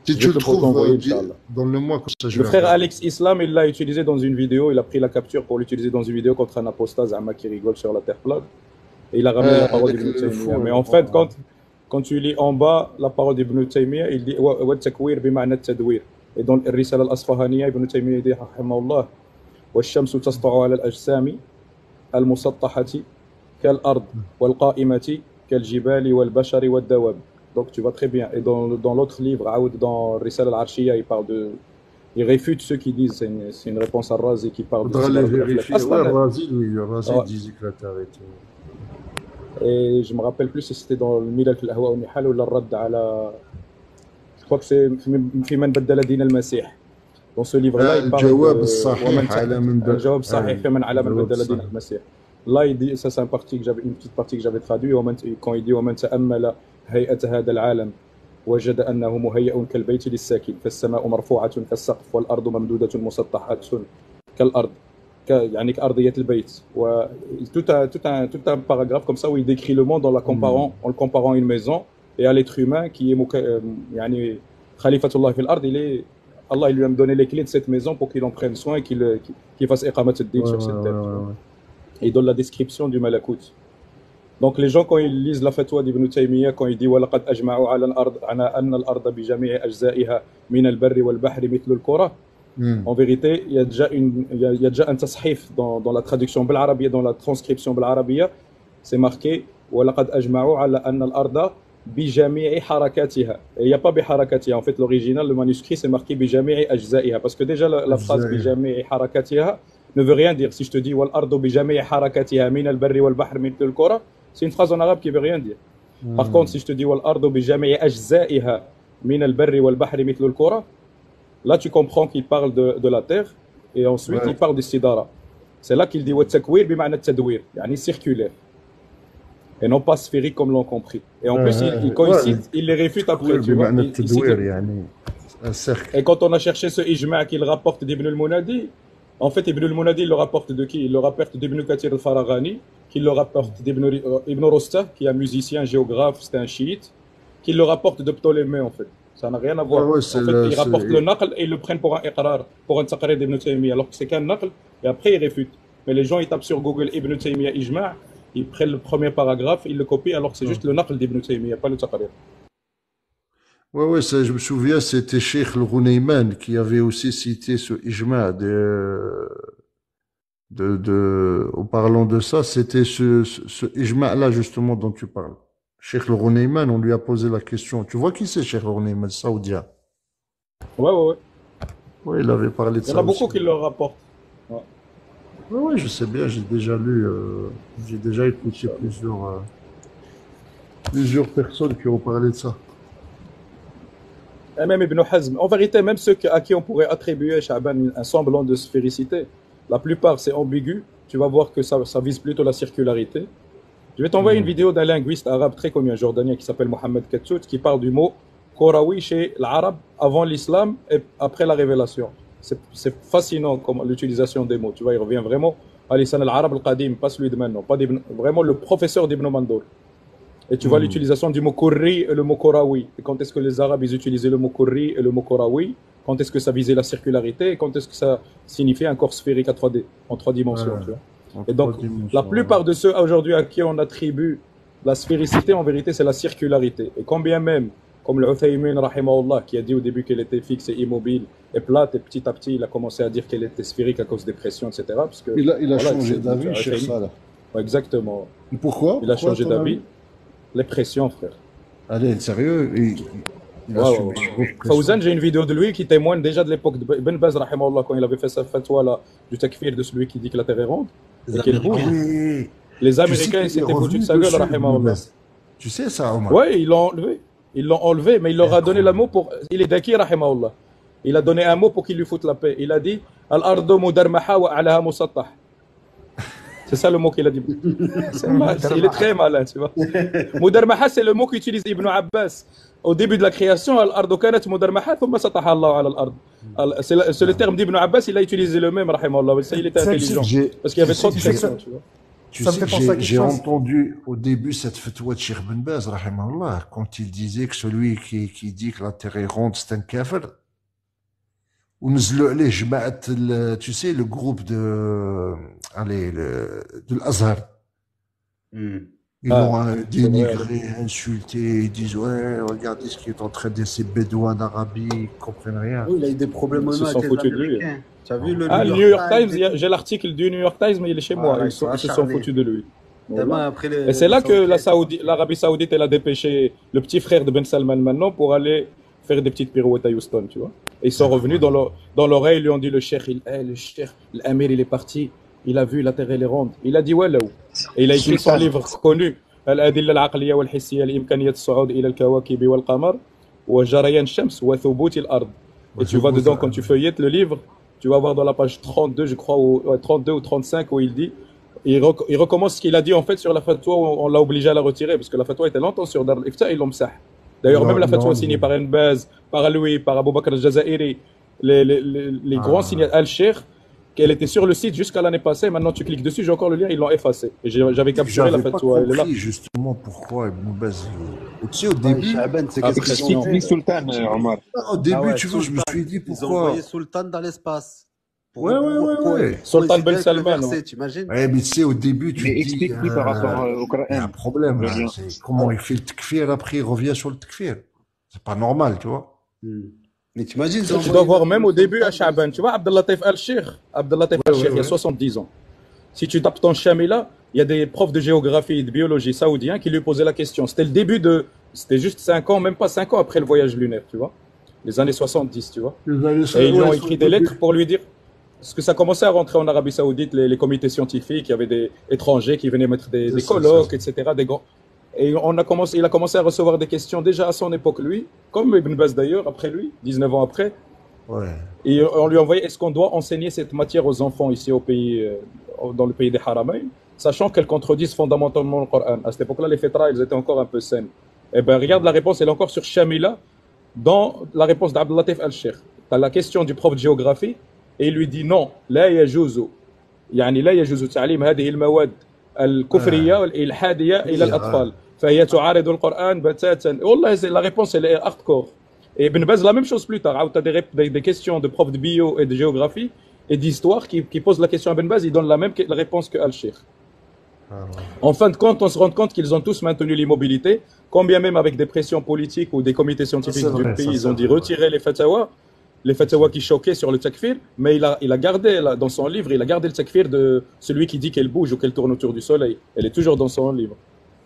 si Je tu vais le te trouves, l'envoyer, Inch'Allah. donne-le-moi comme ça je Le vais frère regarder. Alex Islam, il l'a utilisé dans une vidéo, il a pris la capture pour l'utiliser dans une vidéo contre un apostat, Zama qui rigole sur la terre plate. Et il a ramené la parole avec d'Ibn le Taymiyyah. fou, Mais en fait, quand tu lis en bas la parole d'Ibn Taymiyyah, il dit وَالتَّكْوِيرُ بِمَعْنَى التَّدْوِيرِ. Et dans الرسالة الأصفهانية, Ibn Taymiyyah dit رحمه الله والشمس تسطع على الأجسام المسطحة كالأرض والقائمة كالجبال والبشر والدواب. Donc tu vas très bien. Et dans l'autre livre, dans Risala al-Arshiyya, il réfute ceux qui disent, c'est une réponse à Razi qui parle de Faudra les Sidarat vérifier. al-Aflak. Ouais, Razi, Ouais. disait que la terre était. Et je me rappelle plus si c'était dans le Milal fil Ahwa ou Nihal ou le Radd ala. Je crois que c'est في من بدل دين المسيح. Dans ce livre-là, il parle الجواب de الصحيح على من الجواب الصحيح في من على من الجواب بدل دين الصحيح. المسيح. Là, il dit, ça c'est une petite partie que j'avais traduit, quand il dit ومن تأمل هيئة هذا العالم وجد أنه مهيئ كالبيت للساكن فالسماء مرفوعة كالسقف والأرض ممدودة مسطحة كالأرض يعني كأرضية البيت. Tout un paragraphe comme ça où il décrit le monde en le comparant à une maison et à l'être humain qui est يعني Khalifatullah fil ard, Allah il lui a donné les clés de cette maison pour qu'il en prenne soin et qu'il fasse iqamat al-din sur cette terre. Et il donne la description du malakout. Donc les gens quand ils lisent la fatwa d'Ibn Taymiyyah quand il dit وَلَقَدْ أَجْمَعُوا على أن الأرض بجميع أجزائها من البر والبحر مثل الكرة. En vérité, il y a déjà un tasḥif dans la traduction بالعربية, dans la transcription بالعربية, c'est marqué وَلَقَدْ أَجْمَعُوا على أن الأرض بجميع حركاتها. Et il n'y a pas بحركاتها. En fait, l'original, le manuscrit, c'est marqué بجميع أجزائها. Parce que déjà, la phrase بجميع حركاتها ne veut rien dire. Si je te dis والأرض بجميع حركاتها من البر والبحر مثل الكرة, c'est une phrase en arabe qui veut rien dire. Par contre, si je te dis والأرض بجميع أجزائها من البر والبحر مثل الكرة, là tu comprends qu'il parle de la terre et ensuite il parle du sidara. C'est là qu'il dit والتكوير بمعنى التدوير, يعني circulaire. Et non pas sphérique comme l'ont compris. Et en plus, quand il cite, il les réfute après. Tu vois, et quand on a cherché ce ijma' qu'il rapporte d'Ibn al-Munadi, en fait, Ibn al-Munadi, il le rapporte de qui? Il le rapporte d'Ibn Kathir al-Faraghani, qui le rapporte d'Ibn Rosta, qui est un musicien, géographe, c'était un chiite, qui le rapporte de Ptolémée, en fait. Ça n'a rien à voir. En fait, il rapporte le naql et ils le prennent pour un iqrar, pour un taqrir d'Ibn Taymiyyah, alors que c'est qu'un naql, et après, ils réfutent. Mais les gens, ils tapent sur Google Ibn Taymiyyah ijma', ils prennent le premier paragraphe, ils le copient, alors que c'est juste le naql d'Ibn Taymiyyah, pas le taqrir. Ouais, ça, je me souviens, c'était Cheikh Al-Ghunayman qui avait aussi cité ce ijma' en parlant de ça, c'était ce ijma'-là, justement, dont tu parles. Cheikh Al-Ghunayman, on lui a posé la question. Tu vois qui c'est, Cheikh Al-Ghunayman, saoudien? Ouais. Ouais, il avait parlé de ça. Il y en a beaucoup qui le rapportent. Oui, je sais bien, j'ai déjà lu, j'ai déjà écouté plusieurs personnes qui ont parlé de ça. Et même Ibn Hazm. En vérité, même ceux à qui on pourrait attribuer Sha'ban un semblant de sphéricité, la plupart c'est ambigu. Tu vas voir que ça vise plutôt la circularité. Je vais t'envoyer une vidéo d'un linguiste arabe très connu, un jordanien qui s'appelle Mohamed Katsout, qui parle du mot Korawi chez l'arabe avant l'islam et après la révélation. C'est fascinant comme l'utilisation des mots. Tu vois, il revient vraiment à l'islam al-arabe al-qadim, pas celui de maintenant, pas vraiment le professeur d'Ibn Mandour. Et tu vois l'utilisation du mot Kourri et le mot Korawi. Et quand est-ce que les Arabes ils utilisaient le mot Kourri et le mot Korawi? Quand est-ce que ça visait la circularité? Et quand est-ce que ça signifiait un corps sphérique à 3D, en 3 dimensions, tu vois? Et donc, la plupart de ceux aujourd'hui à qui on attribue la sphéricité, en vérité, c'est la circularité. Et combien même, comme le Uthaymin, rahimahullah, qui a dit au début qu'elle était fixe et immobile et plate, et petit à petit, il a commencé à dire qu'elle était sphérique à cause des pressions, etc. Parce que, il a changé d'avis, cher ça, là. Ouais, exactement. Et pourquoi? Il a changé d'avis. Les pressions, frère. Allez, sérieux? Fawzan, j'ai une vidéo de lui qui témoigne déjà de l'époque de Ben Baz, rahimahullah, quand il avait fait sa fatwa là, du takfir de celui qui dit que la terre est ronde. Les Américains, ils s'étaient foutus de sa gueule, rahimahullah. Tu sais ça, Omar? Oui, ils l'ont enlevé. Ils l'ont enlevé, mais il leur a donné le mot pour. Il est daki, rahimahullah. Il a donné un mot pour qu'il lui foute la paix. Il a dit Al-ardu mudarmaha wa alaha musattah. C'est ça le mot qu'il a dit. Il est très malin, tu vois. Mudarmaha, c'est le mot qu'utilise Ibn Abbas. Au début de la création, Al-ardu kanat mudarmaha, thumma sataha Allah ala al-ard. C'est le terme d'Ibn Abbas, il a utilisé le même, rahimahullah. Il était intelligent. Parce qu'il y avait trop de pression, tu vois. Tu sais que j'ai entendu au début cette fatwa de Cheikh Ben Baz, rahimahullah, quand il disait que celui qui dit que la terre est ronde, c'est un kafir. Tu sais, le groupe de l'Azhar. Ils l'ont dénigré, insulté, ils disent ouais, regardez ce qui est en train de ces bédouins d'Arabie, ils comprennent rien. Oui, il a eu des problèmes Ils se sont foutus de lui. Tu as vu le New York Times, j'ai l'article du New York Times, mais il est chez moi. Ils se sont foutus de lui. Et c'est là que l'Arabie Saoudite, elle a dépêché le petit frère de Ben Salman maintenant pour aller faire des petites pirouettes à Houston, tu vois. Et ils sont revenus dans l'oreille, ils lui ont dit le cheikh, l'amir, il est parti, il a vu la terre elle est ronde. Il a dit ouais là où. Et il a écrit son livre connu, Al-Adilla al-Aqliya wal-Hissiyya li-Imkaniyat as-Su'ud ila al-Kawakib wal-Qamar wa Jarayan ash-Shams wa Thubuut al-Ard. Et tu vois dedans, quand tu feuillettes le livre, tu vas voir dans la page 32, je crois, 32 ou 35, où il dit, il recommence ce qu'il a dit en fait sur la fatwa, où on l'a obligé à la retirer, parce que la fatwa était longtemps sur Dar al-Ifta, ils l'ont msah. D'ailleurs, même la fatwa signée par Ibn Baz, par Aloui, par Abu Bakr al-Jazairi, les grands signatures, Al-Sheikh, qu'elle était sur le site jusqu'à l'année passée, maintenant tu cliques dessus, j'ai encore le lien, ils l'ont effacé. Et j'avais capturé la fatwa, elle est là. Justement pourquoi Ibn Baz. Tu sais, au début. Au début, tu vois, je me suis dit pourquoi. Ils ont envoyé Sultan dans l'espace. Ouais. Sultan Ben Salman. T'imagines? Ouais, mais tu sais, au début, tu te dis. Explique-lui par rapport au Coran. Il y a un problème. Comment il fait le takfir, après il revient sur le takfir. C'est pas normal, tu vois. Mais t'imagines, tu dois voir même au début à Sha'ban, tu vois, Abdellatif Al-Sheikh, il y a 70 ans. Si tu tapes ton Shamila, il y a des profs de géographie et de biologie saoudiens qui lui posaient la question. C'était le début de C'était juste 5 ans, même pas 5 ans après le voyage lunaire, tu vois. Les années 70, tu vois. Les années Et ils lui ont ouais, écrit des lettres pour lui dire. Parce que ça commençait à rentrer en Arabie Saoudite, les comités scientifiques, il y avait des étrangers qui venaient mettre c'est des ça, colloques, etc. Et il a commencé à recevoir des questions déjà à son époque, lui, comme Ibn Baz d'ailleurs, après lui, 19 ans après. ouais. Et on lui envoyait, est-ce qu'on doit enseigner cette matière aux enfants ici au pays, dans le pays des Haramain, sachant qu'elles contredisent fondamentalement le Coran. À cette époque-là, les fitra, ils étaient encore un peu saines. Eh bien, regarde la réponse, elle est encore sur Shamila, dans la réponse d'Abdelatif Al-Sheikh. Tu as la question du prof de géographie, et il lui dit non, لا يجوز يعني لا يجوز تعليم هذه المواد الكفرية والإلحادية إلى الأطفال فهي تعارض القرآن بتاتا. والله la réponse elle est hardcore. Et Ibn Baz la même chose plus tard. Tu as des questions de prof de bio et de géographie et d'histoire qui posent la question à Ibn Baz, il donne la même réponse que Al-Sheikh. En fin de compte, on se rend compte qu'ils ont tous maintenu l'immobilité, combien même avec des pressions politiques ou des comités scientifiques du pays, ils ont dit retirer les fatwas qui choquaient sur le takfir, mais il a gardé, là, dans son livre, il a gardé le takfir de celui qui dit qu'elle bouge ou qu'elle tourne autour du soleil. Elle est toujours dans son livre.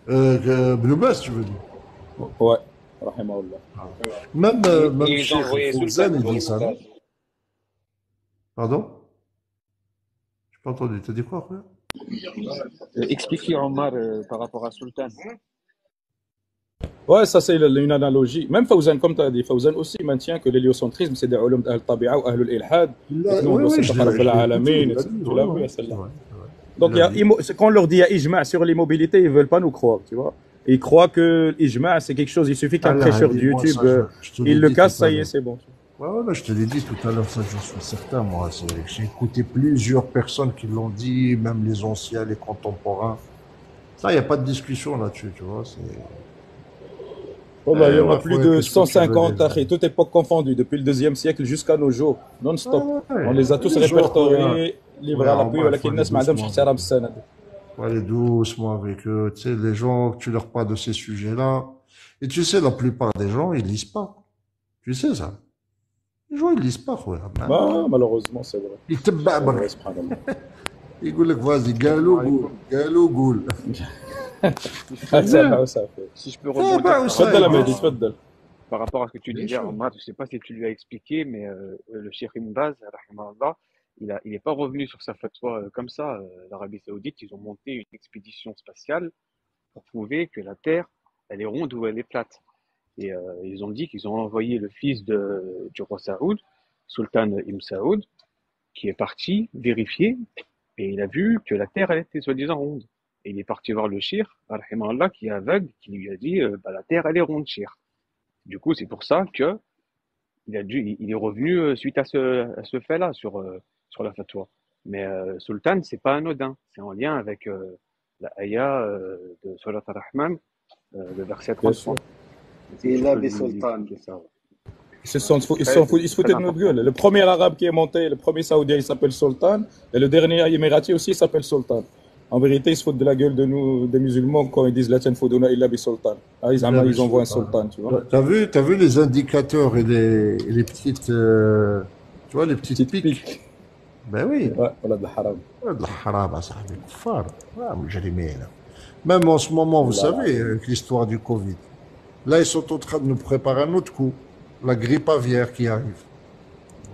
Blue Bass, tu veux dire? Ouais, rahimahullah. Même, même Ils ont Cheikh envoyé Fawzan, Sultan il pour dit ça, non? l'immontage. Pardon? J'ai pas entendu. T'as dit quoi, frère? Expliquez Omar par rapport à Sultan. Ouais, ça c'est une analogie. Même Fawzan, comme tu as dit, Fawzan aussi maintient que l'héliocentrisme, c'est des ulum d'Al-Tabi'a ou Ahlul Ilhad. Oui, Nous, on doit oui, s'attaquer à Rabbil Alamin. il a dit, Tu ouais, l'as ouais, vu, c'est celle-là. vrai. Donc, Il a dit. quand on leur dit il y a ijma' sur l'immobilité, ils ne veulent pas nous croire, tu vois. Ils croient que l'ijma' c'est quelque chose, il suffit qu'un Allah, prêcheur de dis-moi YouTube, ça, je te l'ai il le dit casse, tout à ça y est, l'heure. c'est bon. Ouais, ouais, là, je te l'ai dit tout à l'heure, ça, je suis certain, moi. J'ai écouté plusieurs personnes qui l'ont dit, même les anciens, les contemporains. Ça, il n'y a pas de discussion là-dessus, tu vois. Oh bah, il y en a Ouais, plus ouais, de qu'est-ce que tu veux 150, dire? akhi, toute époque confondue, depuis le 2e siècle jusqu'à nos jours, non-stop. On les a tous Les gens, répertoriés, livrés à en l'appui, bas, il voilà faut qu'il aller n'a pas doucement avec eux. sanad. Faut aller doucement avec eux. Tu sais, les gens, tu leur parles de ces sujets-là. Et tu sais, la plupart des gens, ils lisent pas. Tu sais ça. Les gens, ils lisent pas, ouais. Bah, malheureusement, c'est vrai. Ils te C'est battent. vrai, subhanallah. Ils disent, vas-y, galou, goul. Ça fait. Si je peux Eh rebondir ben, par ça, Tfaddal, rapport Ahmed, à, tfaddal. par rapport à ce que tu bien disais, sûr. Omar, je ne sais pas si tu lui as expliqué, mais le Cheikh Ibn Baz, rahimahullah, il n'est pas revenu sur sa fatwa comme ça. L'Arabie Saoudite, ils ont monté une expédition spatiale pour prouver que la Terre, elle est ronde ou elle est plate. Et ils ont dit qu'ils ont envoyé le fils du roi Saoud, Sultan Ibn Saoud, qui est parti vérifier et il a vu que la Terre, elle était soi-disant ronde. Et il est parti voir le Cheikh, rahimahullah, qui est aveugle, qui lui a dit bah, la Terre, elle est ronde, Cheikh. Du coup, c'est pour ça que il est revenu suite à ce fait-là sur la fatwa. Mais Sultan, c'est pas anodin. C'est en lien avec la ayah de Surat Ar-Rahman, le verset Bien sûr. 33. Si Il tu a peux des lui sultans. expliquer ça. Ils se foutaient de notre gueule. Le premier arabe qui est monté, le premier saoudien, il s'appelle Sultan. Et le dernier émirati aussi, il s'appelle Sultan. En vérité, ils se foutent de la gueule de nous, des musulmans, quand ils disent la tanfoudouna illa bi sultan. Ah, ils envoient un sultan, tu vois. T'as vu les indicateurs et les petites, tu vois, les petites Petite piques? pique. Ben oui. Ouais, voilà, de la haram. الحرام يا صاحبي كفار مجرمين. Même en ce moment, vous Voilà. savez, avec l'histoire du Covid, là, ils sont en train de nous préparer un autre coup, la grippe aviaire qui arrive.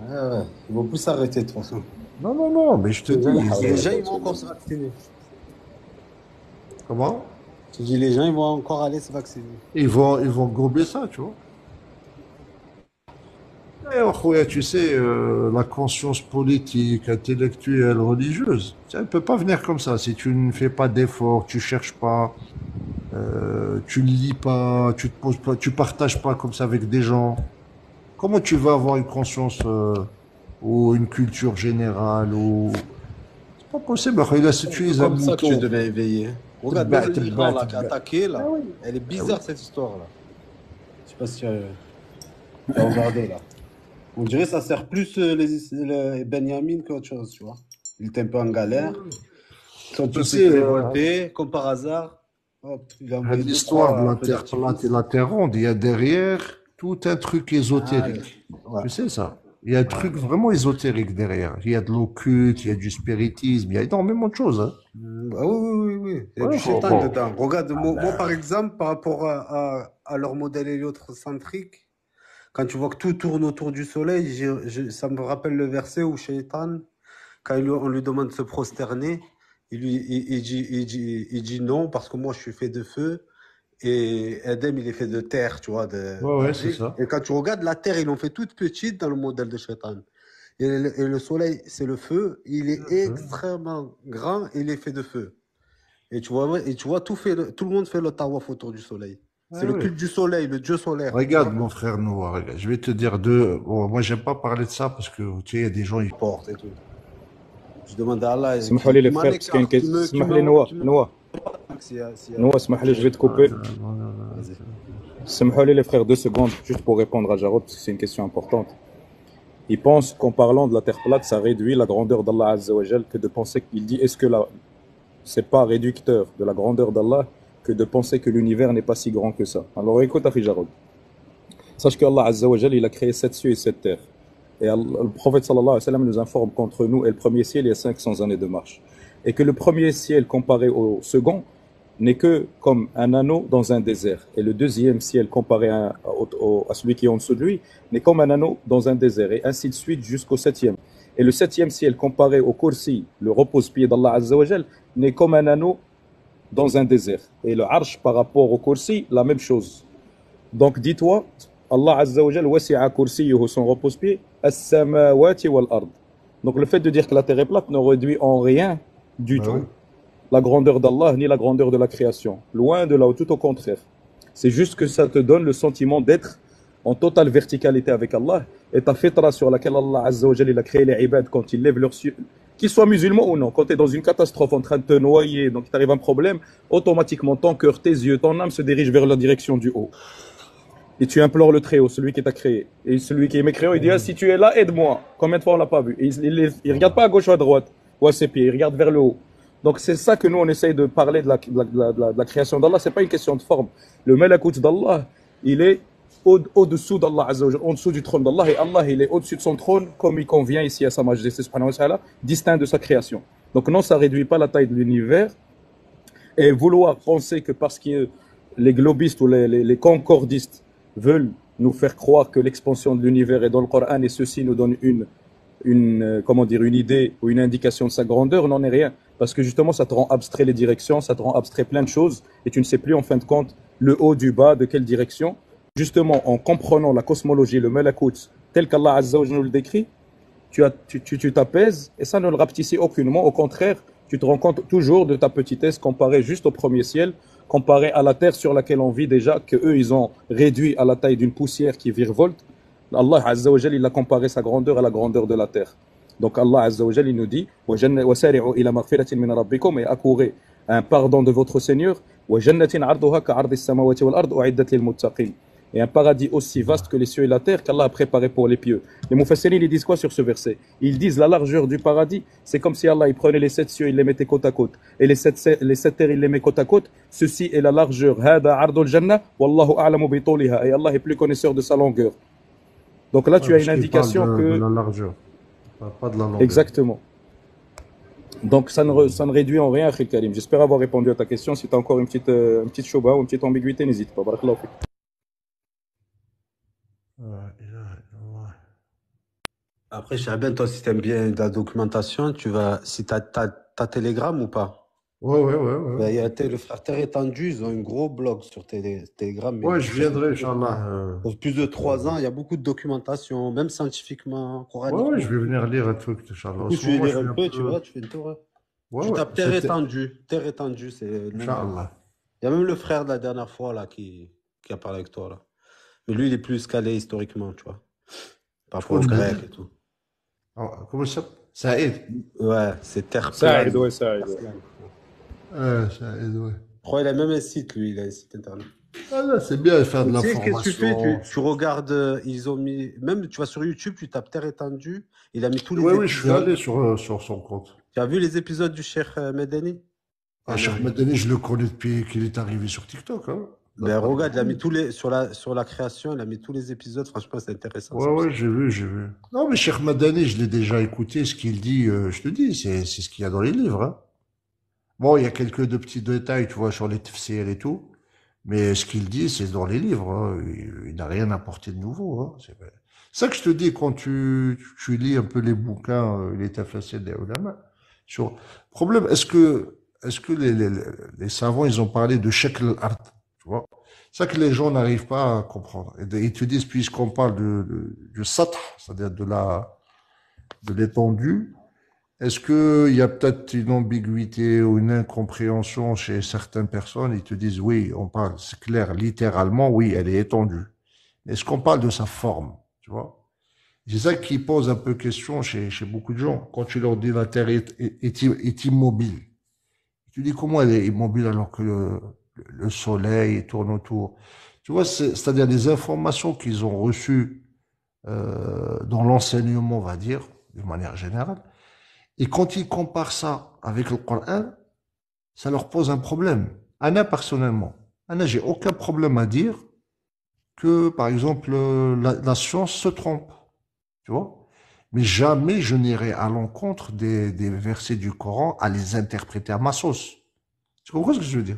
Ouais. Ils vont plus s'arrêter de toute façon. Non, mais je te dis, Les gens, ils vont encore se vacciner. comment? Je te dis, les gens, ils vont encore aller se vacciner. Ils vont gober ça, tu vois. Et Khouya, tu sais, la conscience politique, intellectuelle, religieuse, ça ne peut pas venir comme ça. Si tu ne fais pas d'efforts, tu cherches pas, tu ne lis pas, tu te poses pas, tu partages pas comme ça avec des gens, comment tu vas avoir une conscience ou une culture générale ou c'est pas possible. Il a tu es un Comme ça que tu mouton. deviens éveillé. Regarde, Te même l'Iran là, battre, qui a attaqué, là. Elle est bizarre cette histoire-là. Je sais pas si tu as regardé là. On dirait que ça sert plus les Benjamin qu'autre chose, tu vois. Il était un peu en galère. Ils sont Tu tous sais, révoltés, comme par hasard. Hop, il a envoyé deux, l'histoire de trois la feux Terre plate et d'artifice. la Terre ronde, il y a derrière tout un truc ésotérique. Ouais. Tu sais ça? Il y a un truc vraiment ésotérique derrière. Il y a de l'occulte, il y a du spiritisme, il y a énormément de choses. Hein. Ah oui. Il y a Ouais, du shaitan bon. dedans. Regarde, moi, par exemple, par rapport à à leur modèle héliocentrique, quand tu vois que tout tourne autour du soleil, ça me rappelle le verset où Shaitan, quand on lui demande de se prosterner, il dit non parce que moi je suis fait de feu et Adam il est fait de terre, tu vois, Ouais, c'est d'argile. ça. Et quand tu regardes la terre, ils l'ont fait toute petite dans le modèle de Shaitan. Et le soleil, c'est le feu, il est extrêmement grand, il est fait de feu. Et tu vois tout le monde fait le tawaf autour du soleil. C'est Ouais, le ouais. culte du soleil, le dieu solaire, tu Regarde, vois. mon frère Noah, regarde. Je vais te dire deux. Bon, moi, j'aime pas parler de ça parce que, tu sais, il y a des gens, ils Porte et tout. Je demande à Allah اسمحوا لي qui les m'en frères parce qu'il y a une écarte, question. اسمح لي نوا نوا اسمح لي je vais te couper. Vas-y. اسمحوا لي les frères 2 secondes juste pour répondre à Jarod parce que c'est une question importante. Il pense qu'en parlant de la terre plate, ça réduit la grandeur d'Allah Azza wa Jal que de penser qu'il dit est-ce que c'est pas réducteur de la grandeur d'Allah que de penser que l'univers n'est pas si grand que ça. Alors écoute Akhi Jarod. Sache qu'Allah Azza wa Jal il a créé 7 cieux et 7 terres. Et le prophète sallallahu alayhi wa sallam nous informe qu'entre nous et le premier ciel, il y a 500 années de marche. Et que le premier ciel comparé au second n'est que comme un anneau dans un désert. Et le deuxième ciel comparé à celui qui est en dessous de lui n'est comme un anneau dans un désert. Et ainsi de suite jusqu'au septième. Et le septième ciel comparé au kursi, le repose-pied d'Allah Azza wa Jal, n'est comme un anneau dans un désert. Et le arsh par rapport au kursi, la même chose. Donc dis-toi, Allah Azza wa Jal wasi'a kursiyuhu, son repose-pied, as-samawati wal-ard. Donc le fait de dire que la terre est plate ne réduit en rien du Bah tout oui. la grandeur d'Allah ni la grandeur de la création. Loin de là, ou tout au contraire. C'est juste que ça te donne le sentiment d'être en totale verticalité avec Allah. Et ta fitra sur laquelle Allah Azza wa Jal il a créé les ibad quand ils lèvent leurs yeux, qu'ils soient musulmans ou non, quand tu es dans une catastrophe en train de te noyer, donc il t'arrive un problème, automatiquement ton cœur, tes yeux, ton âme se dirigent vers la direction du haut. Et tu implores le Très-Haut, celui qui t'a créé. Et celui qui est mécréant, il dit ah, si tu es là, aide-moi. Combien de fois on l'a pas vu? Et il regarde pas à gauche ou à droite, ou à ses pieds, il regarde vers le haut. Donc c'est ça que nous on essaye de parler de la création d'Allah. C'est pas une question de forme. Le malakut d'Allah, il est au-dessous d'Allah Azza wa Jal, en dessous du trône d'Allah. Et Allah, il est au-dessus de son trône, comme il convient ici à sa majesté subhanahu wa ta'ala, distinct de sa création. Donc non, ça réduit pas la taille de l'univers. Et vouloir penser que parce que les globistes ou les concordistes veulent nous faire croire que l'expansion de l'univers est dans le Coran et ceci nous donne une idée ou une indication de sa grandeur, n'en est rien. Parce que justement, ça te rend abstrait les directions, ça te rend abstrait plein de choses et tu ne sais plus en fin de compte le haut du bas, de quelle direction. Justement, en comprenant la cosmologie, le malakut, tel qu'Allah Azza wa Jalla nous le décrit, tu t'apaises et ça ne le rapetissit aucunement. Au contraire, tu te rends compte toujours de ta petitesse comparée juste au premier ciel, comparé à la terre sur laquelle on vit déjà, que eux ils ont réduit à la taille d'une poussière qui virevolte. Allah Azza wa Jalla il a comparé sa grandeur à la grandeur de la terre. Donc Allah Azza wa Jalla il nous dit وَسَارِعُوا إِلَى مَغْفِرَةٍ مِنْ رَبِّكُمْ et accourez à un pardon de votre Seigneur وَجَنَّةٍ عَرْضُهَا كَعَرْضِ السَّمَاوَاتِ وَالْأَرْضِ أُعِدَّتْ لِلْمُتَّقِينَ et un paradis aussi vaste que les cieux et la terre qu'Allah a préparé pour les pieux. Les Mufassirin ils disent quoi sur ce verset? Ils disent la largeur du paradis, c'est comme si Allah il prenait les 7 cieux, il les mettait côte à côte, et les sept terres il les met côte à côte. Ceci est la largeur. هذا عرض الجنة والله أعلم بطولها. Et Allah est plus connaisseur de sa longueur. Donc là Ouais, tu as parce une qu'il parle indication de que la largeur, pas de la longueur. exactement. Donc ça ne réduit en rien, Akhil Karim. J'espère avoir répondu à ta question. Si tu as encore une petite shobha ou une petite ambiguïté, n'hésite pas. Barakallahu fik. Après, Chaben, toi, si t'aimes bien de la documentation, si t'as Telegram ou pas? Ouais. Ben, il y a le frère Terre étendue, ils ont un gros blog sur Telegram. Mais Ouais, je viendrai, Inch'Allah. pour plus de 3 ans, il y a beaucoup de documentation, même scientifiquement, coraniquement. Ouais, je vais venir lire un truc, Inch'Allah. Du coup, tu veux lire un peu, tu vois, tu fais une tour. Ouais, Tu ouais. tapes Terre étendue, c'est le nom. Inch'Allah. Il y a même le frère de la dernière fois là qui a parlé avec toi là. Mais lui, il est plus calé historiquement, tu vois. Par rapport aux Grecs et tout. Ah, comment ça s'appelle? Saïd. Ouais, c'est Terre Saïd, plane. ouais, Saïd. Saïd, ouais. Je crois qu'il a même un site, lui, il a un site internet. Ah là, c'est bien de faire de Tu sais, l'information. qu'est-ce que tu fais? Tu regardes, ils ont mis, même tu vas sur YouTube, tu tapes Terre étendue, il a mis tous les Oui, je suis épisodes. allé sur son compte. Tu as vu les épisodes du Cheikh Medeni? Ah, Cheikh Madani, je le connais depuis qu'il est arrivé sur TikTok. Hein. Ben, regarde, il a mis sur la création, il a mis tous les épisodes, franchement, c'est intéressant. Ouais, j'ai vu. Non, mais Cheikh Madani, je l'ai déjà écouté, ce qu'il dit, je te dis, c'est ce qu'il y a dans les livres. Hein. Bon, il y a quelques de petits détails, tu vois, sur les tafsirs et tout. Mais ce qu'il dit, c'est dans les livres, hein. Il n'a rien apporté de nouveau, hein. C'est ça que je te dis quand tu lis un peu les bouquins, les tafassirs des ulama. Sur problème, est-ce que les savants, ils ont parlé de shakl al-ard, tu vois? C'est ça que les gens n'arrivent pas à comprendre. Et ils te disent, puisqu'on parle du sath, c'est-à-dire de l'étendue, est-ce qu'il y a peut-être une ambiguïté ou une incompréhension chez certaines personnes? Ils te disent, oui, on parle, c'est clair, littéralement, oui, elle est étendue. Est-ce qu'on parle de sa forme, tu vois? C'est ça qui pose un peu question chez beaucoup de gens. Quand tu leur dis la Terre est immobile, tu dis comment elle est immobile alors que le Soleil tourne autour. Tu vois, c'est-à-dire des informations qu'ils ont reçues dans l'enseignement, on va dire, de manière générale. Et quand ils comparent ça avec le Coran, ça leur pose un problème. Anna, personnellement, Anna, j'ai aucun problème à dire que, par exemple, la science se trompe, tu vois. Mais jamais je n'irai à l'encontre des versets du Coran à les interpréter à ma sauce. Tu comprends ce que je veux dire?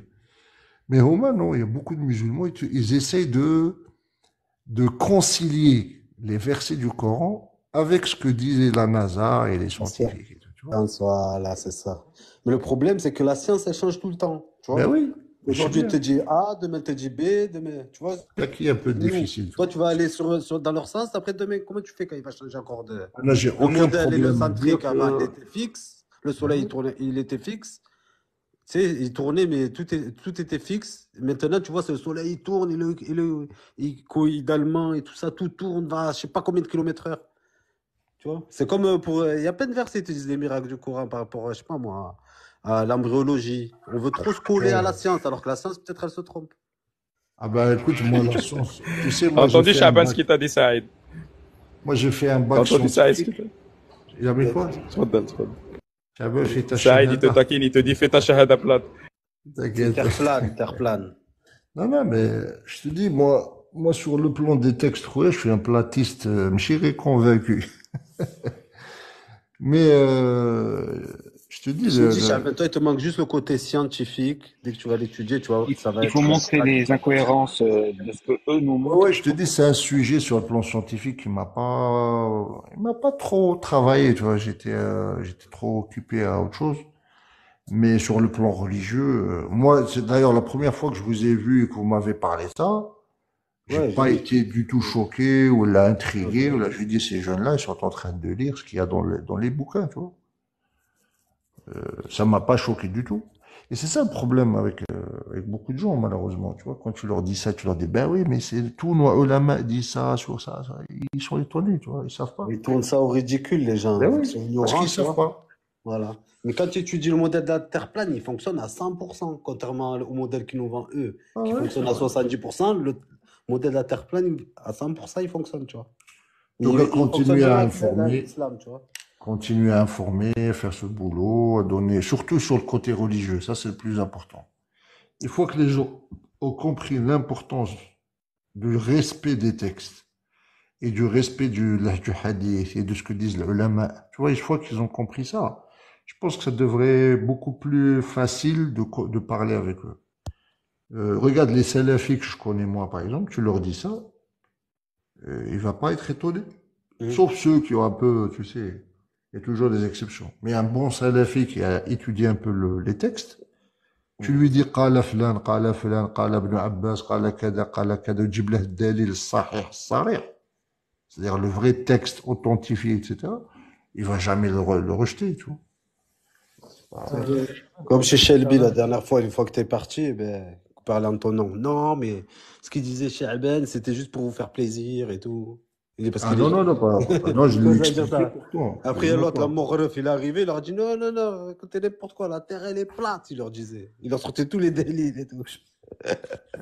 Mais au moins, non, il y a beaucoup de musulmans, ils essayent de concilier les versets du Coran avec ce que disaient la NASA et les La science, scientifiques et tout, tu vois. voilà, c'est ça. Mais le problème, c'est que la science, elle change tout le temps. Tu Ben vois? oui, mais je sais Aujourd'hui, il te bien. dit A, demain, il te dit B, demain, tu vois? C'est ça qui est un peu Nous, difficile. toi, tu vas aller dans leur sens, après demain, comment tu fais quand il va changer encore de. Là, j'ai Le aucun modèle problème à dire héliocentrique, avant, il que... était fixe. Le Ben soleil, oui. il était fixe. Tu sais, il tournait, mais tout était fixe. Maintenant, tu vois, c'est le soleil, il tourne, il également, et tout ça, tout tourne, va, je sais pas combien de kilomètres heure. Tu vois? C'est comme il y a plein de versets qui disent les miracles du Coran par rapport, je sais pas moi, à l'embryologie. On veut trop se coller à la Ouais. science, alors que la science, peut-être, elle se trompe. Ah ben écoute, moi la science, tu sais, T'as entendu Chaban ce qu'il t'a dit, Saïd? moi j'ai fait un T'as bac entendu Saïd ce qu'il scientifique. t'a dit? Il avait quoi? تفضل تفضل. J'avais fait ta Saïd, il te shahada. taquine, il te dit fais ta shahada plate. T'inquiète. Terre plane, terre plane. Non, non, mais je te dis, moi sur le plan des textes, ouais, je suis un platiste, mchiri convaincu. Mais je te dis, Je me dis, Chaban, toi, il te manque juste le côté scientifique. Dès que tu vas l'étudier, tu vois, ça va Il faut être montrer les incohérences de ce que eux nous ouais, montrent. ouais, je te dis, c'est un sujet sur le plan scientifique il m'a pas trop travaillé, tu vois. J'étais trop occupé à autre chose. Mais sur le plan religieux, moi, c'est d'ailleurs la première fois que je vous ai vu et que vous m'avez parlé de ça, j'ai Ouais, pas j'ai vu. été du tout choqué ou là intrigué ou là, je dis ces jeunes-là, ils sont en train de lire ce qu'il y a dans les bouquins, tu vois. Ça m'a pas choqué du tout. Et c'est ça le problème avec beaucoup de gens, malheureusement, tu vois. Quand tu leur dis ça, tu leur dis, ben oui, mais c'est tout, nos ulama disent ça, sur ça, ça. Ils sont étonnés, tu vois, ils savent pas. Ils tournent ça au ridicule, les gens. Ben Ils oui, sont parce ignorants, qu'ils tu savent vois. pas. Voilà. Mais quand tu étudies le modèle de la Terre plane, il fonctionne à 100%, contrairement au modèle qu'ils nous vendent eux, Ah qui ouais, c'est fonctionne à vrai. 70%. Le modèle de la Terre plane, à 100%, il fonctionne, tu vois. Donc, Il fonctionne continuer même à avec informer, l'islam, tu vois. continuer à informer, faire ce boulot, à donner, surtout sur le côté religieux, ça c'est le plus important. Il faut que les gens aient compris l'importance du respect des textes et du respect du hadith et de ce que disent les ulama. Tu vois, une fois qu'ils ont compris ça, je pense que ça devrait être beaucoup plus facile de parler avec eux. Regarde les salafis que je connais moi par exemple, tu leur dis ça, il va pas être étonné. Mhm. Sauf ceux qui ont un peu, tu sais, il y a toujours des exceptions. Mais un bon salafi qui a étudié un peu les textes, tu lui dis قال فلان قال فلان قال ابن عباس قال كذا قال كذا وتجيب له الدليل الصحيح الصريح, c'est-à-dire le vrai texte authentifié, etc. Il va jamais le rejeter, tu vois. Comme chez Shelby, la Chaban, dernière fois, une fois que t'es parti, eh ben, parler en ton nom. Non, mais ce qu'il disait chez Aben, c'était juste pour vous faire plaisir et tout. Il est parce Ah qu'il est non, non, non, jaloux. non, je Il lui ai commence à dire expliqué ça. pourquoi. Après, Absolument l'autre, la pas. Morreuf, il est arrivé, il leur dit non, non, non, écoutez n'importe quoi, la terre, elle est plate, il leur disait. Il leur sortait tous les délits et tout.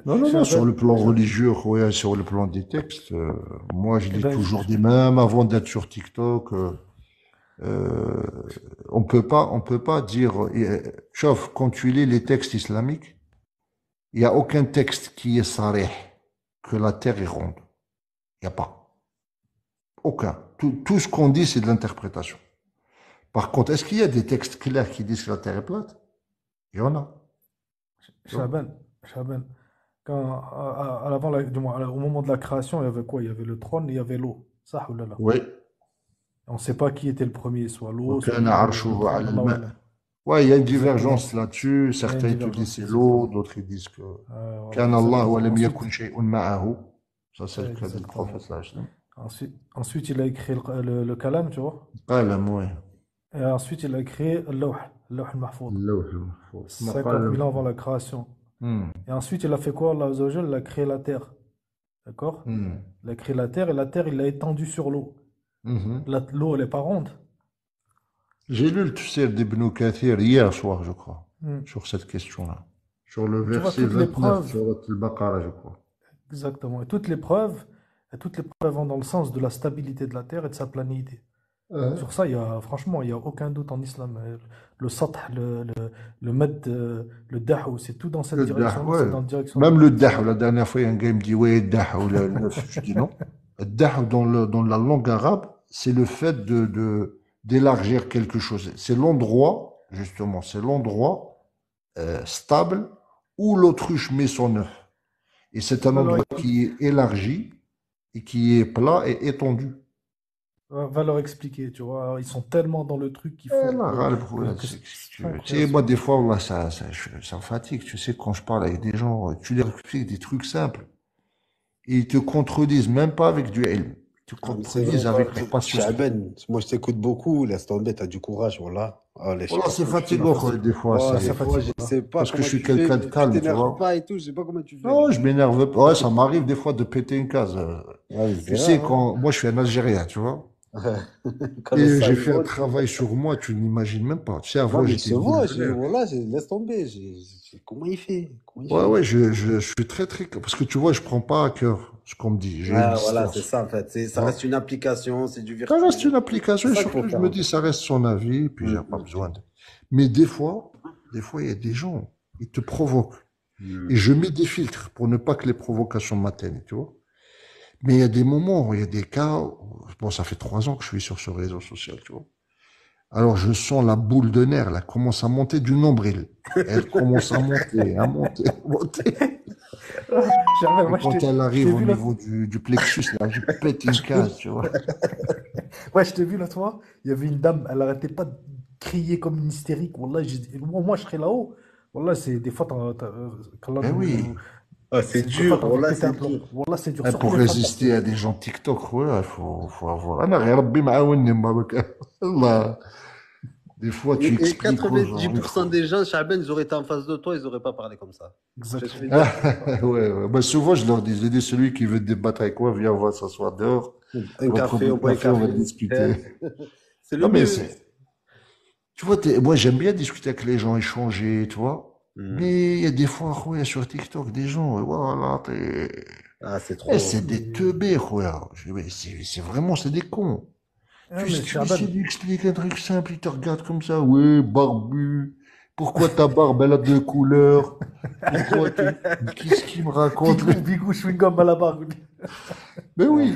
Non, non, non, sur Chaban, le plan religieux, ouais, sur le plan des textes, moi je eh lis ben, toujours des mêmes avant d'être sur TikTok. Euh, on peut pas dire, sauf quand tu lis les textes islamiques, il n'y a aucun texte qui est sarih que la terre est ronde. Il n'y a pas. Aucun. Tout ce qu'on dit, c'est de l'interprétation. Par contre, est-ce qu'il y a des textes clairs qui disent que la terre est plate? Il y en a. Tu vois? Chaban, Chaban. Du moins, au moment de la création, il y avait quoi? Il y avait le trône et il y avait l'eau. Ça, ou là, là. Oui. On ne sait pas qui était le premier, soit l'eau, soit وكان le عرشه trône. على Allah الماء. A'lam. Ouais, il y a une Exactement. divergence là-dessus. Il y a une Certains ils te disent divergence, c'est l'eau, exactement. d'autres ils disent que Voilà, كان الله exactement. ولم يكن شيء معه. Ça, c'est le cas du prophète, Exactement. sallallahu alayhi wa sallam. Ensuite, il a écrit le kalam, tu vois. قلم ouais. Et ensuite, il a créé le Lawh al-Mahfouz. اللوح المحفوظ. 50 000 ans avant la création. Hmm. Et ensuite, il a fait quoi? Allah Azza wa Jal, il a créé la terre. D'accord? Hmm. Il a créé la terre et la terre, il l'a étendue sur l'eau. Mhm. L'eau, elle n'est pas ronde. J'ai lu le tafsir d'Ibn Kathir hier soir, je crois, Hmm. sur cette question-là. Sur le Tu vois, verset toutes les 29 preuves, sur Al-Baqarah, je crois. exactement, et toutes les preuves vont dans le sens de la stabilité de la terre et de sa planéité. Sur ça, franchement, il n'y a aucun doute en islam. Le sath, le mad, le dahu, c'est tout dans cette Le dah, direction-là, c'est ouais. dans la direction Même le de dah, ça. la dernière fois, il y a un gars qui me dit, ouais, dah, ou je dis non. Le dah, dans la langue arabe, c'est le fait d'élargir quelque chose. C'est l'endroit, justement, c'est l'endroit stable où l'autruche met son œuf. Et c'est un Va leur, endroit qui est élargi et qui est plat et étendu. va leur expliquer, tu vois. Ils sont tellement dans le truc qu'il Eh, faut là, ras le que, problème, que c'est c'est que si tu incroyable. sais, moi, des fois, là, ça me fatigue. Tu sais, quand je parle avec des gens, tu leur expliques des trucs simples. Et ils te contredisent, même pas avec du ilm. Ils te Ah, mais c'est vrai. contredisent avec leur passion. Chaben, moi je t'écoute beaucoup, laisse tomber, t'as du courage, voilà. Allez, je sais Voilà, pas c'est comment tu fais. fatigant, quoi, des fois. Oh, C'est des fois, je fatigant. sais pas Parce que comment je suis tu fais, quelqu'un de mais tu calme, tu t'énerves vois. pas et tout, je sais pas comment tu fais. Non, je m'énerve pas. Ouais, ça m'arrive des fois de péter une case. Ouais, Tu c'est sais, rare, hein. moi, je suis un Algérien, tu vois. Quand le Et sang j'ai il fait un monte. travail sur moi, tu n'imagines même pas. Tu sais, Non, avant, mais il j'étais se voit, millionnaire. voilà, laisse tomber. Comment il fait? Comment il Ouais, fait? ouais, je suis très, très... Parce que tu vois, je prends pas à cœur ce qu'on me dit. J'ai une Ah, voilà, c'est distance. ça en fait. Ça Ouais. reste une application, c'est du Ça reste une virtuel. application C'est et ça qu'il faut surtout, je faire me en dis, fait. ça reste son avis, puis j'ai pas besoin de... Mais des fois, il y a des gens, ils te provoquent. Et je mets des filtres pour ne pas que les provocations m'atteignent, tu vois. Mais il y a des moments, il y a des cas, bon, ça fait 3 ans que je suis sur ce réseau social, tu vois. Alors, je sens la boule de nerfs, là, commence à monter du nombril. Elle commence à monter, à monter, à monter. Jamais, Et moi, quand elle je arrive t'ai au vu l'autre niveau du plexus, là, je pète une case, tu vois. ouais, je t'ai vu l'autre fois. Il y avait une dame, elle arrêtait pas de crier comme une hystérique. Wallah, moi, je serais là-haut. Wallah, c'est des fois, qu'Allah Ben oui. Ah, c'est des fois, dur, t'as envie de voilà, péter un c'est plomb. dur. Wallah, c'est dur. Et Surtout pour les femmes, parce résister à que des gens TikTok, ouais, faut avoir. أنا غير ربي معاوني ما بك. Allah. Des fois, tu Et expliques aux gens, il 90% faut. des gens, Chaben, ils auraient été en face de toi, ils auraient pas parlé comme ça. Tu vois ce que je veux exactement. dire? Ouais, ouais. Bah, souvent, je leur dis, j'ai dit, celui qui veut débattre avec moi, viens, on va s'asseoir dehors, Un on va prendre café, un on boit un café, on va café. discuter. C'est le Non, mais mieux. c'est, tu vois, moi, j'aime bien discuter avec les gens, échanger, tu vois. Mais il y a des fois, ouais, sur TikTok, des gens, voilà, Ah, c'est eh, trop. c'est des teubés, ouais. Je dis, mais c'est vraiment, c'est des cons. Ah, Tu, mais tu essaies Chaban, d'expliquer un truc simple, ils te regardent comme ça. Ouais, barbu. Pourquoi ta barbe, elle a deux couleurs? Pourquoi tu... Qu'est-ce qu'il me raconte? Bigou, chewing-gum à la barbe. Mais oui.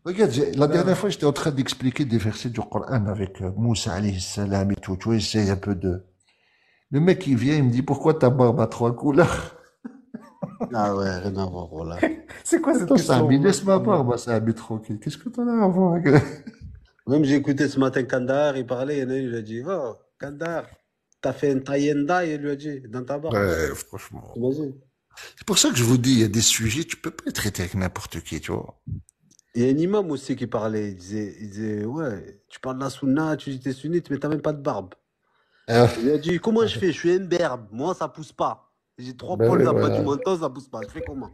Regarde, la Non, dernière fois, j'étais en train d'expliquer des versets du Coran avec Moussa alayhi salam et tout. Tu vois, essaye un peu de... Le mec, il vient, il me dit, pourquoi ta barbe a trois couleurs? Ah ouais, rien à voir, voilà. c'est quoi cette Attends, ça question? a mis, laisse ma Wallah. barbe, ça a mis tranquille. Qu'est-ce que t'en as à voir avec... Même j'ai écouté ce matin Kandahar, il parlait, il y en a un, il lui a dit, oh, Kandahar, t'as fait un tie-and-dye, il lui a dit, dans ta barbe. Ouais, franchement. T'imagines? C'est pour ça que je vous dis, il y a des sujets, tu peux pas les traiter avec n'importe qui, tu vois. Il y a un imam aussi qui parlait, il disait, ouais, tu parles de la sunna, tu dis t'es sunnite, mais t'as même pas de barbe. Ah, Il a dit, comment je fais? Je suis un berbe, moi ça pousse pas. J'ai 3 ben poils oui, là bas du voilà. menton, ça pousse pas. Je fais comment?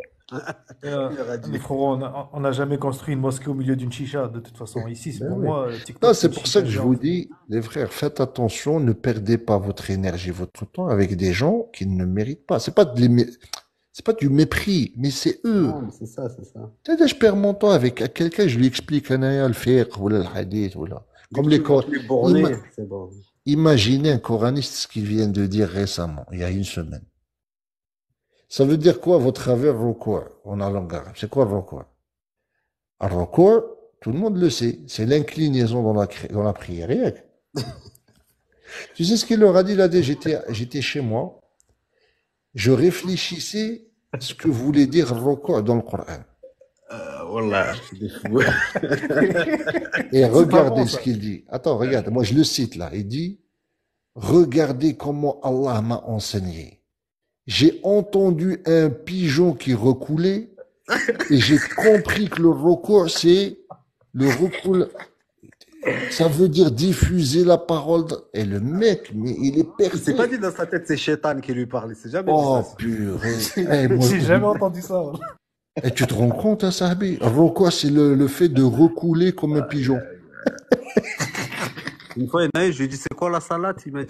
Il leur a dit. Mais frérot, on n'a jamais construit une mosquée au milieu d'une chicha, de toute façon. Ici, Ben pour oui. moi, Non, TikTok, c'est c'est une pour ça chicha que je géante. vous dis, les frères, faites attention, ne perdez pas votre énergie, votre temps avec des gens qui ne méritent pas. C'est pas du mépris, mais c'est eux. Non, mais c'est ça, c'est ça. C'est-à-dire, je perds mon temps avec quelqu'un, je lui explique le fiqh, ou le hadith, ou là. Dès Comme que les tu vois Cor- qu'il est borné, Ima- c'est bon. Imaginez un coraniste ce qu'il vient de dire récemment, il y a une semaine. Ça veut dire quoi, votre travers recours en langue arabe? C'est quoi le recours? Un recours, tout le monde le sait, c'est l'inclinaison dans la prière. Rien que. Tu sais ce qu'il leur a dit là? J'étais chez moi, je réfléchissais ce que voulait dire Roko dans le Coran. Wallah, c'est des fous. Et C'est pas regardez bon, ce ça. qu'il dit. Attends, regarde, moi je le cite là. Il dit, regardez comment Allah m'a enseigné. J'ai entendu un pigeon qui recoulait et j'ai compris que le recours, c'est le recours. Ça veut dire diffuser la parole. Et le mec, mais il est C'est pas perdu. dit dans sa tête, c'est Shaitan qui lui parle. C'est jamais dit Oh ça. purée. J'ai Eh, moi, j'ai jamais entendu ça. Voilà. et tu te rends compte, hein, Sahabi? Recours, c'est le fait de recouler comme un pigeon. Une fois, il y en a un, je lui ai dit, c'est quoi la salade? Il m'a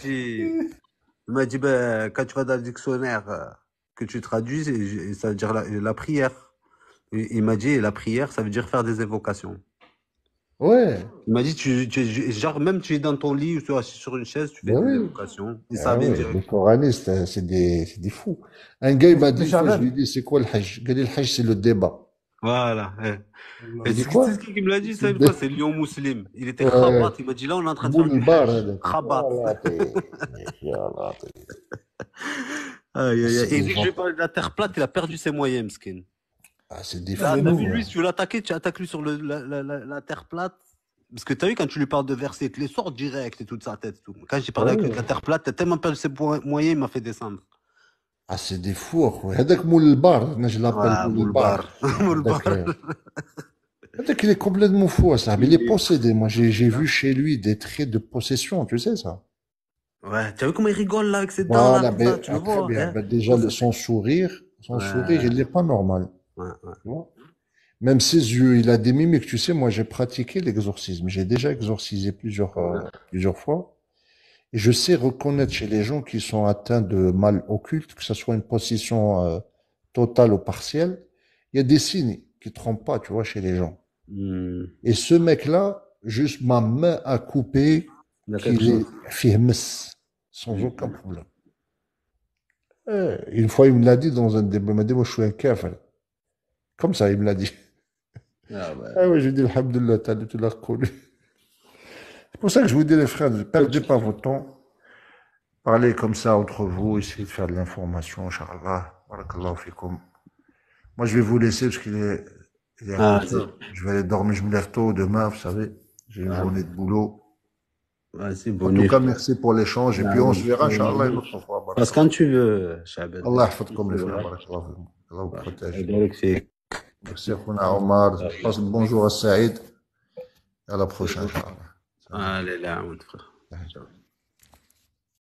dit, ben, quand tu vas dans le dictionnaire, que tu traduis, ça veut dire la prière. Et il m'a dit, la prière, ça veut dire faire des invocations. Ouais. Il m'a dit, genre, même tu es dans ton lit ou tu es assis sur une chaise, tu fais Ben des oui. invocations. Et ça Ah vient ouais, direct. les coranistes, c'est des fous. Un gars, il m'a dit, Mais une fois, je Shahbal, lui ai dit, c'est quoi le hajj? Il a dit, le hajj, c'est le débat. Voilà. Il Et dit c'est quoi? qui me l'a dit C'est ça le une fois? débat. C'est Lyon Muslim. Il était Ouais. khabat. Il m'a dit, là, on est en train de faire du Moulbar, hajj. هذاك. Khabat. يا لطيف. يا لطيف. Aïe, aïe, aïe. C'est Et des dès que je lui ai gens. parlé de la terre plate, il a perdu ses moyens, Mskin. Ah, c'est des là, Là, fous. les t'as vu, nouveaux. lui, si tu veux l'attaquer, tu attaques lui sur la terre plate. Parce que t'as vu, quand tu lui parles de versets, il te les sort direct et toute sa tête. Tout. Quand j'ai parlé avec lui de la terre plate, t'as tellement perdu ses moyens, il m'a fait descendre. Ah, c'est des fous, أخوي. هذاك Moulbar, je l'appelle Ouais, Moulbar. Moulbar. Moulbar. هذاك, il est complètement fou, ça. Mais il est Il est possédé. Moi, j'ai là. vu chez lui des traits de possession, tu sais ça? Ouais, tu as vu comment il rigole là avec ses dents là, Voilà, comme ça, ben, tu le très vois, bien. hein? Ben, déjà, Ça, son sourire, Ouais, il n'est pas normal. ouais, ouais. Tu vois. Même ses yeux, il a des mimiques. Tu sais, moi, j'ai pratiqué l'exorcisme. J'ai déjà exorcisé plusieurs fois. Et je sais reconnaître chez les gens qui sont atteints de mal occulte, que ce soit une possession totale ou partielle, il y a des signes qui ne trompent pas, tu vois, chez les gens. Et ce mec-là, juste ma main a coupé Il y a quelque qu'il est chose. fihmes, sans aucun problème. Une fois, il me l'a dit dans un débat. Il m'a dit, moi, je suis un kafir. Comme ça, il me l'a dit. Ah ouais. Ah ouais, j'ai dit, alhamdoulilah, tu l'as reconnu. C'est pour ça que je vous dis, les frères, ne perdez pas votre temps. Parlez comme ça entre vous, essayez de faire de l'information, Inch'Allah. Barakallahu fikoum. Moi, je vais vous laisser parce il est un Ah, peu tard. Je vais aller dormir, je me lève tôt demain, vous savez. J'ai une journée de boulot. vas-y, En bonne tout nuit. cas, merci pour l'échange. Et puis, on se verra, Inch'Allah, une autre fois. Parce que quand tu veux, Chabed. Allah yahfadkoum, les frères. Barakallahu fikoum. Allah vous protège. Merci. Merci, Khouna Omar. Passe le bonjour à Saïd. À la prochaine, Inch'Allah. Allez là, mon frère. Ciao.